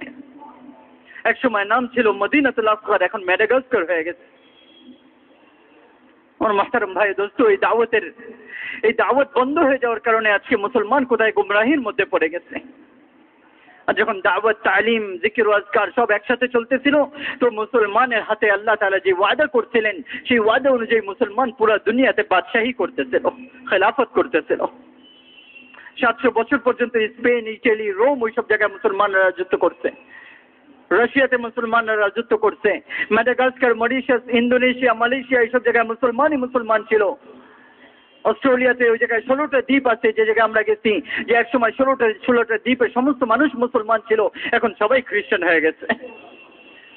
এক সময় নাম ছিল মদিনাতুল আসগর, এখন ম্যাডাগাস্কার হয়ে গেছে। আমার মাহতারাম ভাই দোস্ত, এই দাওয়াত বন্ধ হয়ে যাওয়ার কারণে আজকে মুসলমান কোথায় গুমরাহির মধ্যে পড়ে গেছে। আর যখন দাওয়াত, তালিম, জিকির ও আজকার সব একসাথে চলতেছিল, তো মুসলমানের হাতে আল্লাহ তাআলা যে ওয়াদা করছিলেন সেই ওয়াদা অনুযায়ী মুসলমান পুরো দুনিয়াতে বাদশাহী করতেছিল, খেলাফত করতেছিল। 700 বছর পর্যন্ত স্পেন, ইটালি, রোম ওইসব জায়গায় মুসলমানরা রাজত্ব করছে, রাশিয়াতে মুসলমানরা রাজত্ব করছে, ম্যাডাগাস্কার, মরিশাস, ইন্দোনেশিয়া, মালয়েশিয়া এইসব জায়গায় মুসলমান ছিল। অস্ট্রেলিয়াতে ওই জায়গায় 16টা দ্বীপ আছে যে জায়গায় আমরা গেছি, যে একসময় 16টা দ্বীপে সমস্ত মানুষ মুসলমান ছিল, এখন সবাই খ্রিস্টান হয়ে গেছে।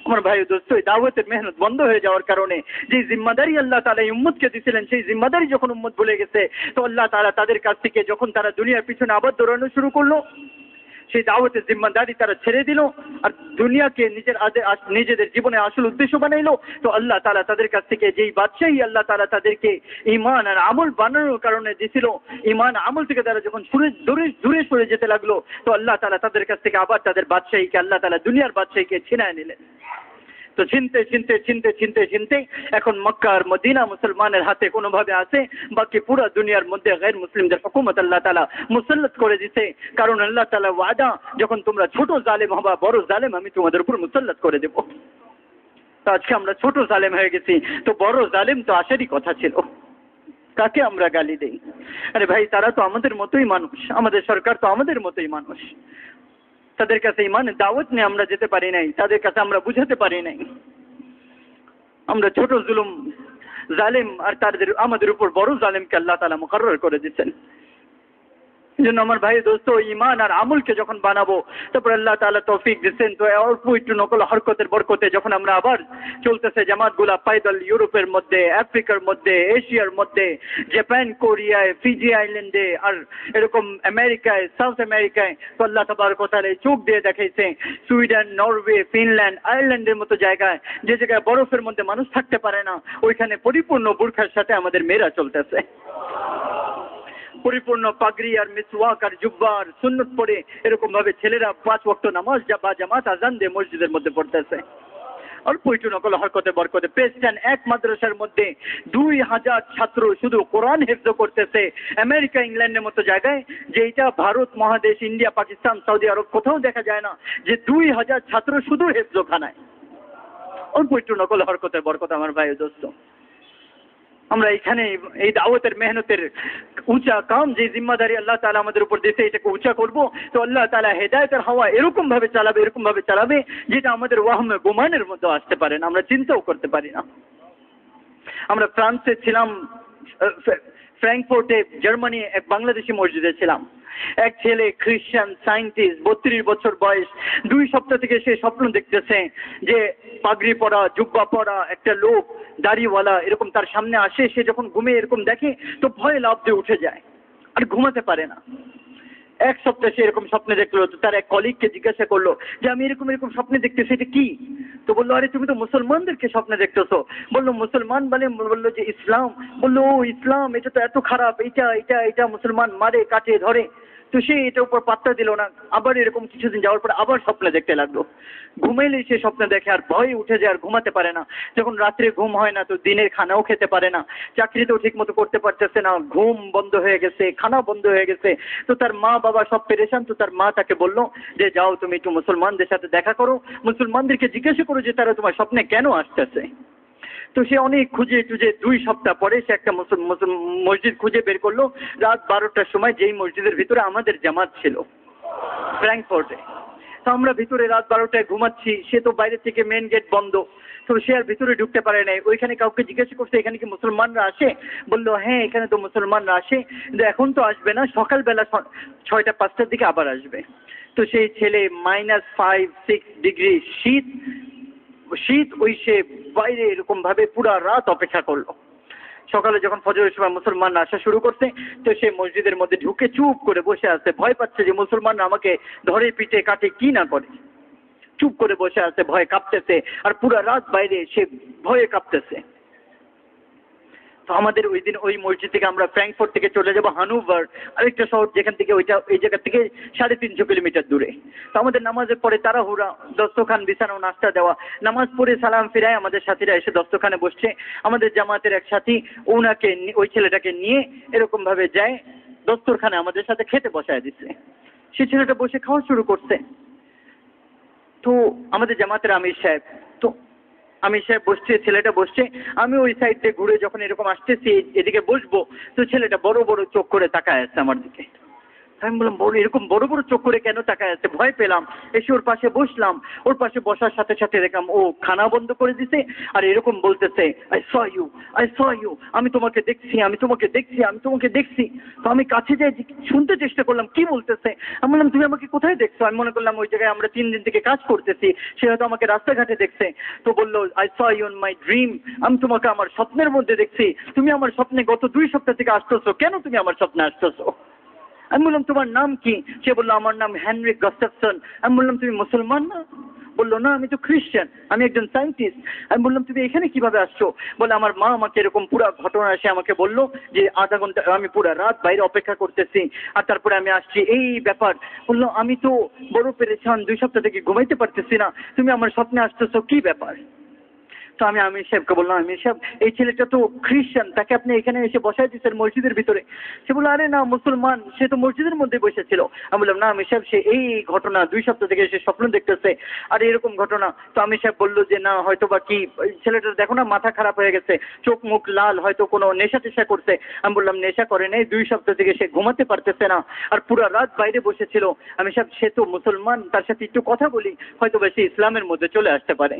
আমার ভাই দোস্ত, এই দাওয়াতের মেহনত বন্ধ হয়ে যাওয়ার কারণে যে জিম্মাদারি আল্লাহ তাআলা উম্মতকে দিয়েছিলেন, সেই জিম্মাদারি যখন উম্মত ভুলে গেছে, তো আল্লাহ তাআলা তাদের কাছ থেকে যখন তারা দুনিয়ার পিছনে আবার দৌড়ানো শুরু করলো, সেই দাওয়াতের জিম্মাদারি তারা ছেড়ে দিল আর দুনিয়াকে নিজেদের জীবনে আসল উদ্দেশ্য বানাইলো। তো আল্লাহ তাআলা তাদের কাছ থেকে যেই বাদশাহী আল্লাহ তাআলা তাদেরকে ঈমান আর আমল বানানোর কারণে দিয়েছিল, ঈমান আমল থেকে তারা যখন দূরে সরে যেতে লাগলো, তো আল্লাহ তাআলা তাদের কাছ থেকে আবার তাদের বাদশাহীকে, আল্লাহ তাআলা দুনিয়ার বাদশাহীকে ছিনায় নিলেন। তো চিনতে এখন মক্কা আর মদিনা মুসলমানের হাতে কোনোভাবে আছে, বাকি পুরো দুনিয়ার মধ্যে গैर মুসলিমদের হুকুমত আল্লাহ তাআলা মুসাল্লাত করে দিয়েছে। কারণ আল্লাহ তাআলা ওয়াদা, যখন তোমরা ছোট জালেম হবা, বড় জালেম আমি তোমাদের উপর মুসাল্লাত করে দেব। তো আজকে আমরা ছোট জালেম হয়ে গেছি, তো বড় জালেম তো আসারই কথা ছিল। কাকে আমরা গালি দেই? আরে ভাই, তারা তো আমাদের মতোই মানুষ, আমাদের সরকার তো আমাদের মতোই মানুষ। তাদের কাছে ইমানের দাওয়াত নিয়ে আমরা যেতে পারি নাই, তাদের কাছে আমরা বুঝাতে পারি নাই। আমরা ছোট জুলুম জালেম আর তাদের আমাদের উপর বড় জালেমকে আল্লাহ তাআলা মুকরর করে দিচ্ছেন। এই জন্য আমার ভাই দোস্ত, ইমান আর আমলকে যখন বানাবো তারপর আল্লাহ তাআলা তৌফিক দিচ্ছেন, তো অল্প একটু নকল হরকতের বরকতে যখন আমরা আবার চলতেছে জামাতগুলা পায়দল ইউরোপের মধ্যে, আফ্রিকার মধ্যে, এশিয়ার মধ্যে, জাপান, কোরিয়ায়, ফিজি আইল্যান্ডে আর এরকম আমেরিকায়, সাউথ আমেরিকায়, তো আল্লাহ তাবারক ওয়া তাআলা চোখ দিয়ে দেখাইছে সুইডেন, নরওয়ে, ফিনল্যান্ড, আয়ারল্যান্ডের মতো জায়গায়, যে জায়গায় বরফের মধ্যে মানুষ থাকতে পারে না, ওইখানে পরিপূর্ণ বুরখার সাথে আমাদের মেয়েরা চলতেছে। পরিপূর্ণ পাগড়ি আর মিসওয়াক আর জুব্বা আর সুন্নত পড়ে এরকম ভাবে ছেলেরা 5 ওয়াক্ত নামাজ বা জামাত আজান দিয়ে মসজিদের মধ্যে পড়তেছে। অল্প একটু নকল হরকতে বরকতে প্রেসিডেন্ট এক মাদ্রাসার মধ্যে 2000 ছাত্র শুধু কোরআন হেফজ করতেছে। আমেরিকা, ইংল্যান্ডের মতো জায়গায়, যেটা ভারত মহাদেশ, ইন্ডিয়া, পাকিস্তান, সৌদি আরব কোথাও দেখা যায় না যে 2000 ছাত্র শুধু হেফজখানায়। অল্প একটু নকল হরকতে বরকত আমার ভাই দোস্ত। আমরা এখানে এই দাওয়াতের মেহনতের উঁচা কাম, যে জিম্মাদারি আল্লাহ তাআলা আমাদের উপর দিয়েছে, এটাকে উঁচা করব, তো আল্লাহ তাআলা হেদায়েতের হাওয়া এরকম ভাবে চালাবে যেটা আমাদের ওয়াহমে গুমানের মধ্যে আসতে পারে না, আমরা চিন্তাও করতে পারি না। আমরা ফ্রান্সে ছিলাম, ফ্র্যাঙ্কফুর্টে, জার্মানি, এক বাংলাদেশি মসজিদে ছিলাম। এক ছেলে খ্রিস্টান সায়েন্টিস্ট, 32 বছর বয়স, 2 সপ্তাহ থেকে সে স্বপ্ন দেখতেছে যে পাগড়ি পরা, জুব্বা পরা একটা লোক, দাড়িওয়ালা এরকম তার সামনে আসে। সে যখন ঘুমে এরকম দেখে তো ভয়ে লাফ দিয়ে উঠে যায় আর ঘুমাতে পারে না। 1 সপ্তাহ সে এরকম স্বপ্নে দেখলো, তো তার এক কলিগকে জিজ্ঞাসা করলো যে আমি এরকম স্বপ্নে দেখতেছি, এটা কি? তো বললো, আরে তুমি তো মুসলমানদেরকে স্বপ্নে দেখতেছো। বললো, মুসলমান বলে? বললো যে ইসলাম। বললো, ও ইসলাম, এটা তো এত খারাপ, এটা মুসলমান মারে, কাটে, ধরে। তো সে এটার উপর পাত্তা দিল না। আবার এরকম কিছুদিন যাওয়ার পর আবার স্বপ্নে দেখতে লাগলো। ঘুমাইলেই সে স্বপ্নে দেখে আর ভয়ে উঠে যায় আর ঘুমাতে পারে না। যখন রাত্রে ঘুম হয় না তো দিনের খানাও খেতে পারে না, চাকরিতেও ঠিক মতো করতে পারতেছে না, ঘুম বন্ধ হয়ে গেছে, খানা বন্ধ হয়ে গেছে। তো তার মা বাবা সব পেরেশান। তো তার মা তাকে বললো যে যাও তুমি একটু মুসলমানদের সাথে দেখা করো, মুসলমানদেরকে জিজ্ঞাসা করো যে তারা তোমার স্বপ্নে কেন আসতেছে। তো সে অনেক খুঁজে টুজে 2 সপ্তাহ পরে সে একটা মসজিদ খুঁজে বের করলো রাত 12টার সময়, যেই মসজিদের ভিতরে আমাদের জামাত ছিল ফ্র্যাঙ্কফুর্টে। তো আমরা ভিতরে রাত 12টায় ঘুমাচ্ছি, সে তো বাইরে থেকে মেন গেট বন্ধ, তো সে আর ভিতরে ঢুকতে পারে নাই। ওইখানে কাউকে জিজ্ঞাসা করছে এখানে কি মুসলমানরা আসে? বললো হ্যাঁ, এখানে তো মুসলমানরা আসে, কিন্তু এখন তো আসবে না, সকালবেলা 6টা-5টার দিকে আবার আসবে। তো সেই ছেলে -5-6 ডিগ্রি শীত ওই সে বাইরে এরকম ভাবে পুরা রাত অপেক্ষা করলো। সকালে যখন ফজরের সময় মুসলমান আসা শুরু করছে, তো সে মসজিদের মধ্যে ঢুকে চুপ করে বসে আছে, ভয় পাচ্ছে যে মুসলমানরা আমাকে ধরে পিটে কাটে কি না করে। চুপ করে বসে আছে, ভয় কাঁপতেছে, আর পুরা রাত বাইরে সে ভয়ে কাঁপতেছে। তো আমাদের ওই দিন ওই মসজিদ থেকে আমরা ফ্র্যাঙ্কফুর্ট থেকে চলে যাব হানোভার, আরেকটা শহর যেখান থেকে এই জায়গা থেকে 350 কিলোমিটার দূরে। তো আমাদের নামাজের পরে তাড়াহুড়া, দস্তখান বিছানো, নাস্তা দেওয়া, নামাজ পড়ে সালাম ফিরায় আমাদের সাথীরা এসে দস্তখানে বসছে। আমাদের জামাতের এক সাথী ওনাকে, ওই ছেলেটাকে নিয়ে এরকম ভাবে যায় দস্তরখানে আমাদের সাথে খেতে বসায় দিচ্ছে। সে ছেলেটা বসে খাওয়া শুরু করছে। তো আমাদের জামাতের আমির সাহেব, তো আমির সাহেব বসছে, ছেলেটা বসছে, আমি ওই সাইড দিয়ে ঘুরে যখন এরকম আসতেছি এদিকে বসবো, তো ছেলেটা বড় বড় চোখ করে তাকায় আসছে আমার দিকে। আমি বললাম, এরকম বড় বড় চোখ করে কেন তাকায় আছে? ভয় পেলাম, এসে ওর পাশে বসলাম। ওর পাশে বসার সাথে সাথে দেখলাম ও খানা বন্ধ করে দিছে আর এরকম বলতেছে, আই স ইউ, আমি তোমাকে দেখছি, আমি তোমাকে দেখছি, আমি তোমাকে দেখছি। তো আমি কাছে যাই, শুনতে চেষ্টা করলাম কি বলতেছে। আমি বললাম, তুমি আমাকে কোথায় দেখছো? আমি মনে করলাম ওই জায়গায় আমরা 3 দিন থেকে কাজ করতেছি, সে হয়তো আমাকে রাস্তাঘাটে দেখছে। তো বললো, I saw you in my dream, আমি তোমাকে আমার স্বপ্নের মধ্যে দেখছি, তুমি আমার স্বপ্নে গত 2 সপ্তাহ থেকে আসতেছো, কেন তুমি আমার স্বপ্নে আসতেছো? আমি বললাম, তোমার নাম কি? সে বললো, আমার নাম হেনরিক গাস্টাফসন। আমি বললাম, তুমি মুসলমান না? বললো, না, আমি তো খ্রিস্টান, আমি একজন সায়েন্টিস্ট। আমি বললাম, তুমি এখানে কিভাবে আসছো? বলে, আমার মা আমাকে এরকম পুরো ঘটনা এসে আমাকে বললো যে আধা ঘন্টা আমি পুরো রাত বাইরে অপেক্ষা করতেছি আর তারপরে আমি আসছি, এই ব্যাপার। বললো, আমি তো বড় পেরেছান, 2 সপ্তাহ থেকে ঘুমাইতে পারতেছি না, তুমি আমার স্বপ্নে আসতেছো, কি ব্যাপার? তো আমি আমির সাহেবকে বললাম, আমির সাহেব, এই ছেলেটা তো খ্রিস্টান, তাকে আপনি এখানে এসে বসায় দিচ্ছেন মসজিদের ভিতরে। সে বললো, আরে না, মুসলমান, সে তো মসজিদের মধ্যে বসেছিল। আমি বললাম, না আমির সাহেব, সে এই ঘটনা 2 সপ্তাহ থেকে এসে স্বপ্ন দেখতেছে আর এরকম ঘটনা। তো আমির সাহেব বললো যে না, হয়তো বা কি, ছেলেটা দেখো না মাথা খারাপ হয়ে গেছে, চোখ মুখ লাল, হয়তো কোনো নেশা টেশা করছে। আমি বললাম, নেশা করে নেই, 2 সপ্তাহ থেকে সে ঘুমাতে পারতেছে না আর পুরো রাত বাইরে বসেছিল। আমির সাহেব, সে তো মুসলমান, তার সাথে একটু কথা বলি, হয়তো বা সে ইসলামের মধ্যে চলে আসতে পারে।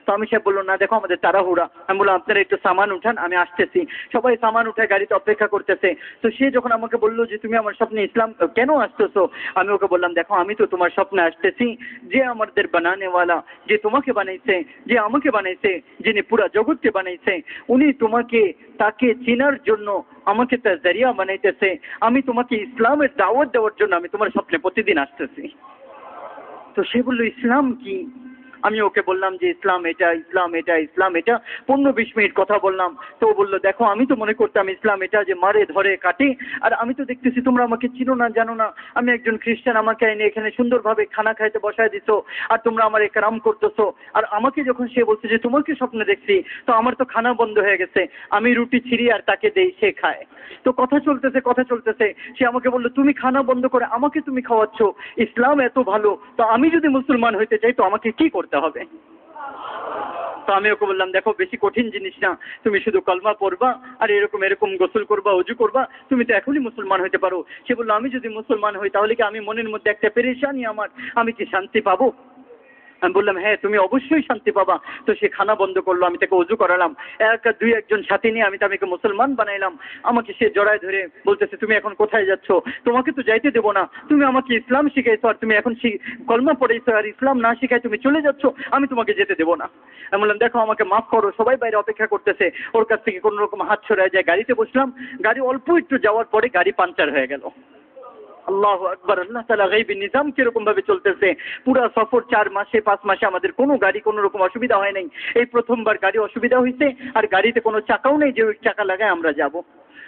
তো আমির সাহেব বললো, না দেখো আমাদের তাড়াহুড়া। আমি বললাম আপনারা একটু সামান উঠান, আমি আসতেছি। সবাই সামান উঠায় গাড়িতে অপেক্ষা করতেছে। তো সে যখন আমাকে বললো যে তুমি আমার স্বপ্নে ইসলাম কেন আসতেছো, আমি ওকে বললাম দেখো আমি তো তোমার স্বপ্নে আসতেছি যে আমাদের বানানেওয়ালা, যে তোমাকে বানাইছে, যে আমাকে বানাইছে, যিনি পুরা জগৎকে বানাইছে, উনি তোমাকে তাকে চেনার জন্য আমাকে তার জারিয়া বানাইতেছে। আমি তোমাকে ইসলামের দাওয়াত দেওয়ার জন্য আমি তোমার স্বপ্নে প্রতিদিন আসতেছি। তো সে বললো ইসলাম কি? আমি ওকে বললাম যে ইসলাম এটা, ইসলাম এটা, ইসলাম এটা। 15-20 মিনিট কথা বললাম। তো ও বললো দেখো আমি তো মনে করতাম ইসলাম এটা যে মারে ধরে কাটে, আর আমি তো দেখতেছি তোমরা আমাকে চিনো না, জানো না। আমি একজন খ্রিস্টান, আমাকে এনে এখানে সুন্দরভাবে খানা খাইতে বসায় দিছো, আর তোমরা আমার একরাম করতেছো। আর আমাকে যখন সে বলছে যে তোমাকে স্বপ্নে দেখছি, তো আমার তো খানা বন্ধ হয়ে গেছে। আমি রুটি ছিঁড়ি আর তাকে দেই, সে খায়। তো কথা চলতেছে কথা চলতেছে, সে আমাকে বললো তুমি খানা বন্ধ করে আমাকে তুমি খাওয়াচ্ছ, ইসলাম এত ভালো, তো আমি যদি মুসলমান হইতে চাই তো আমাকে কি করতে হবে? তো আমি ওকে বললাম দেখো বেশি কঠিন জিনিস না, তুমি শুধু কলমা পড়বা আর এরকম এরকম গোসল করবা, অজু করবা, তুমি তো এখনই মুসলমান হইতে পারো। সে বললো আমি যদি মুসলমান হই তাহলে কি আমি মনের মধ্যে একটা পেরেশানি আমার, আমি কি শান্তি পাবো? আমি বললাম হ্যাঁ তুমি অবশ্যই শান্তি পাবা। তো সে খানা বন্ধ করলো, আমি তাকে অজু করালাম, একজন সাথী নিয়ে আমি তাকে মুসলমান বানাইলাম। আমাকে সে জড়ায় ধরে বলতেছে তুমি এখন কোথায় যাচ্ছ? তোমাকে তো যাইতে দেবো না, তুমি আমাকে ইসলাম শিখাইছো আর তুমি এখন কলমা পড়েছো আর ইসলাম না শিখাই তুমি চলে যাচ্ছ, আমি তোমাকে যেতে দেবো না। আমি বললাম দেখো আমাকে মাফ করো, সবাই বাইরে অপেক্ষা করতেছে। ওর কাছ থেকে কোনো রকম হাত ছড়ায় যায়, গাড়িতে বসলাম। গাড়ি অল্প একটু যাওয়ার পরে গাড়ি পাঞ্চার হয়ে গেল। আল্লাহু আকবার। আল্লাহ তাআলা গায়বী নিজাম কিরকম ভাবে চলতেছে। পুরা সফর 4 মাসে 5 মাসে আমাদের কোনো গাড়ি কোনো রকম অসুবিধা হয় নাই। এই প্রথমবার গাড়ি অসুবিধা হয়েছে, আর গাড়িতে কোনো চাকাও নেই যে ওই চাকা লাগায় আমরা যাব।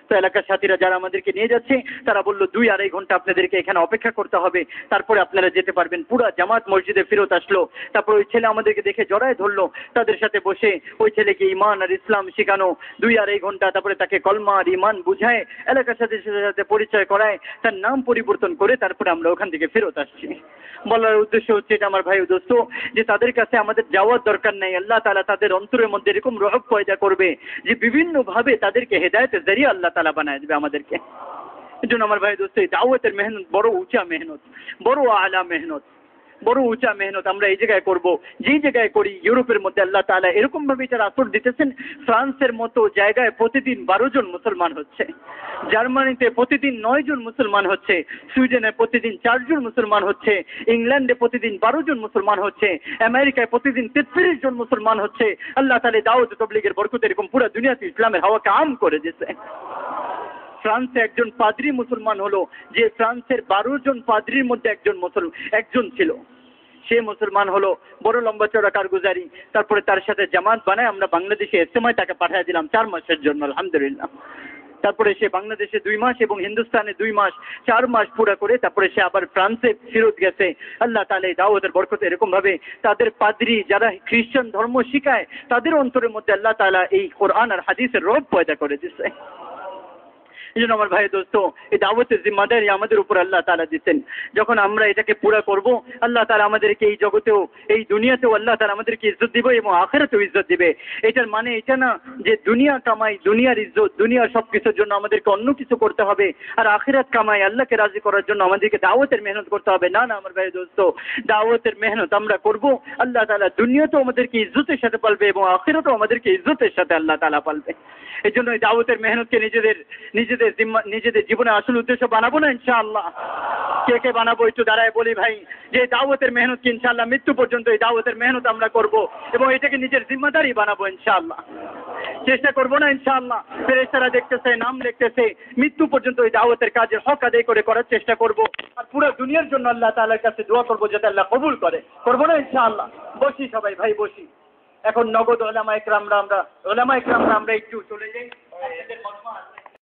তো এলাকার সাথীরা যারা আমাদেরকে নিয়ে যাচ্ছে তারা বললো 2-2.5 ঘন্টা আপনাদেরকে এখানে অপেক্ষা করতে হবে, তারপরে আপনারা যেতে পারবেন। পুরা জামাত মসজিদে ফেরত আসলো। তারপর ওই ছেলে আমাদেরকে দেখে জড়ায় ধরলো, তাদের সাথে বসে ওই ছেলেকে ইমান আর ইসলাম শেখানো 2-2.5 ঘন্টা, তারপরে তাকে কলমা আর ইমান বুঝায়, এলাকার সাথে পরিচয় করায়, তার নাম পরিবর্তন করে তারপরে আমরা ওখান থেকে ফেরত আসছি। বলার উদ্দেশ্য হচ্ছে এটা আমার ভাই দোস্ত, যে তাদের কাছে আমাদের যাওয়ার দরকার নাই। আল্লাহ তাআলা তাদের অন্তরের মধ্যে এরকম রহব পয়দা করবে যে বিভিন্ন ভাবে তাদেরকে হেদায়েতের জরিয়া আল্লাহ তাআলা বানায় দেবে আমাদেরকে। এজন্য আমার ভাই দোস্ত এই দাওয়াতের মেহনত বড় উঁচা মেহনত, বড় আলা মেহনত, বড় উঁচা মেহনত আমরা এই জায়গায় করব। যেই জায়গায় করি, ইউরোপের মধ্যে আল্লাহ তাআলা এরকম ভাবে এটার আসর দিতেছেন। ফ্রান্সের মতো জায়গায় প্রতিদিন 12 জন মুসলমান হচ্ছে, জার্মানিতে প্রতিদিন 9 জন মুসলমান হচ্ছে, সুইডেনে প্রতিদিন 4 জন মুসলমান হচ্ছে, ইংল্যান্ডে প্রতিদিন 12 জন মুসলমান হচ্ছে, আমেরিকায় প্রতিদিন 33 জন মুসলমান হচ্ছে। আল্লাহ তাআলা দাওয়াত তাবলীগের বরকতে এরকম পুরো দুনিয়াতে ইসলামের হাওয়াকে আম করে দিয়েছে। ফ্রান্সে একজন পাদ্রী মুসলমান হলো, যে ফ্রান্সের 12 জন পাদ্রীর মধ্যে একজন ছিল, সে মুসলমান হলো। বড় লম্বা চড়া কারগুজারি। তারপরে তার সাথে জামাত বানায় আমরা বাংলাদেশে ইস্তেমায় তাকে পাঠিয়ে দিলাম 4 মাসের জন্য, আলহামদুলিল্লাহ। তারপরে সে বাংলাদেশে 2 মাস এবং হিন্দুস্তানে 2 মাস, 4 মাস পুরা করে তারপরে সে আবার ফ্রান্সে ফেরত গেছে। আল্লাহ তাআলা এই দাওয়াতের বরকতে এরকম ভাবে তাদের পাদ্রী যারা খ্রিস্টান ধর্ম শিখায় তাদের অন্তরের মধ্যে আল্লাহ তাআলা এই কোরআন আর হাদিসের রব পয়দা করে দিয়েছে। এই জন্য আমার ভাই দোস্ত এই দাওয়াতের জিম্মাদারি আমাদের উপর আল্লাহ তাআলা দিচ্ছেন। যখন আমরা এটাকে পুরা করব, আল্লাহ তাআলা আমাদেরকে এই জগতেও এই দুনিয়াতেও আল্লাহ তাআলা আমাদেরকে ইজ্জত দিবে এবং আখিরাতেও ইজ্জত দিবে। এটার মানে এটা না যে দুনিয়া কামাই, দুনিয়ার ইজ্জত, দুনিয়ার সবকিছুর জন্য আমাদেরকে অন্য কিছু করতে হবে, আর আখিরাত কামাই আল্লাহকে রাজি করার জন্য আমাদেরকে দাওয়াতের মেহনত করতে হবে। না না আমার ভাই দোস্ত, দাওয়াতের মেহনত আমরা করব, আল্লাহ তাআলা দুনিয়াতেও আমাদেরকে ইজ্জতের সাথে পালবে এবং আখিরাতেও আমাদেরকে ইজ্জতের সাথে আল্লাহ তাআলা পালবে। এই জন্য এই দাওয়াতের মেহনতকে নিজেদের জীবনে আসল উদ্দেশ্য বানাবো না ইনশাআল্লাহ। কে কে বানাবো একটু দাঁড়ায় বলি ভাই, যে দাওয়াতের মেহনতকে ইনশাআল্লাহ মৃত্যু পর্যন্ত এই দাওয়াতের মেহনত আমরা করব এবং এটাকে নিজের জিম্মাদারি বানাবো ইনশাআল্লাহ। চেষ্টা করবো না ইনশাআল্লাহ। ফেরেশতারা দেখতেছে, নাম লিখতেছে, মৃত্যু পর্যন্ত এই দাওয়াতের কাজের হক আদায় করার চেষ্টা করব, আর পুরো দুনিয়ার জন্য আল্লাহ তাআলার কাছে দোয়া করবো যাতে আল্লাহ কবুল করে। করবো না ইনশাআল্লাহ? বসি সবাই ভাই বসি। এখন নগদ ওলামা ইকরামরা আমরা একটু চলে যাই।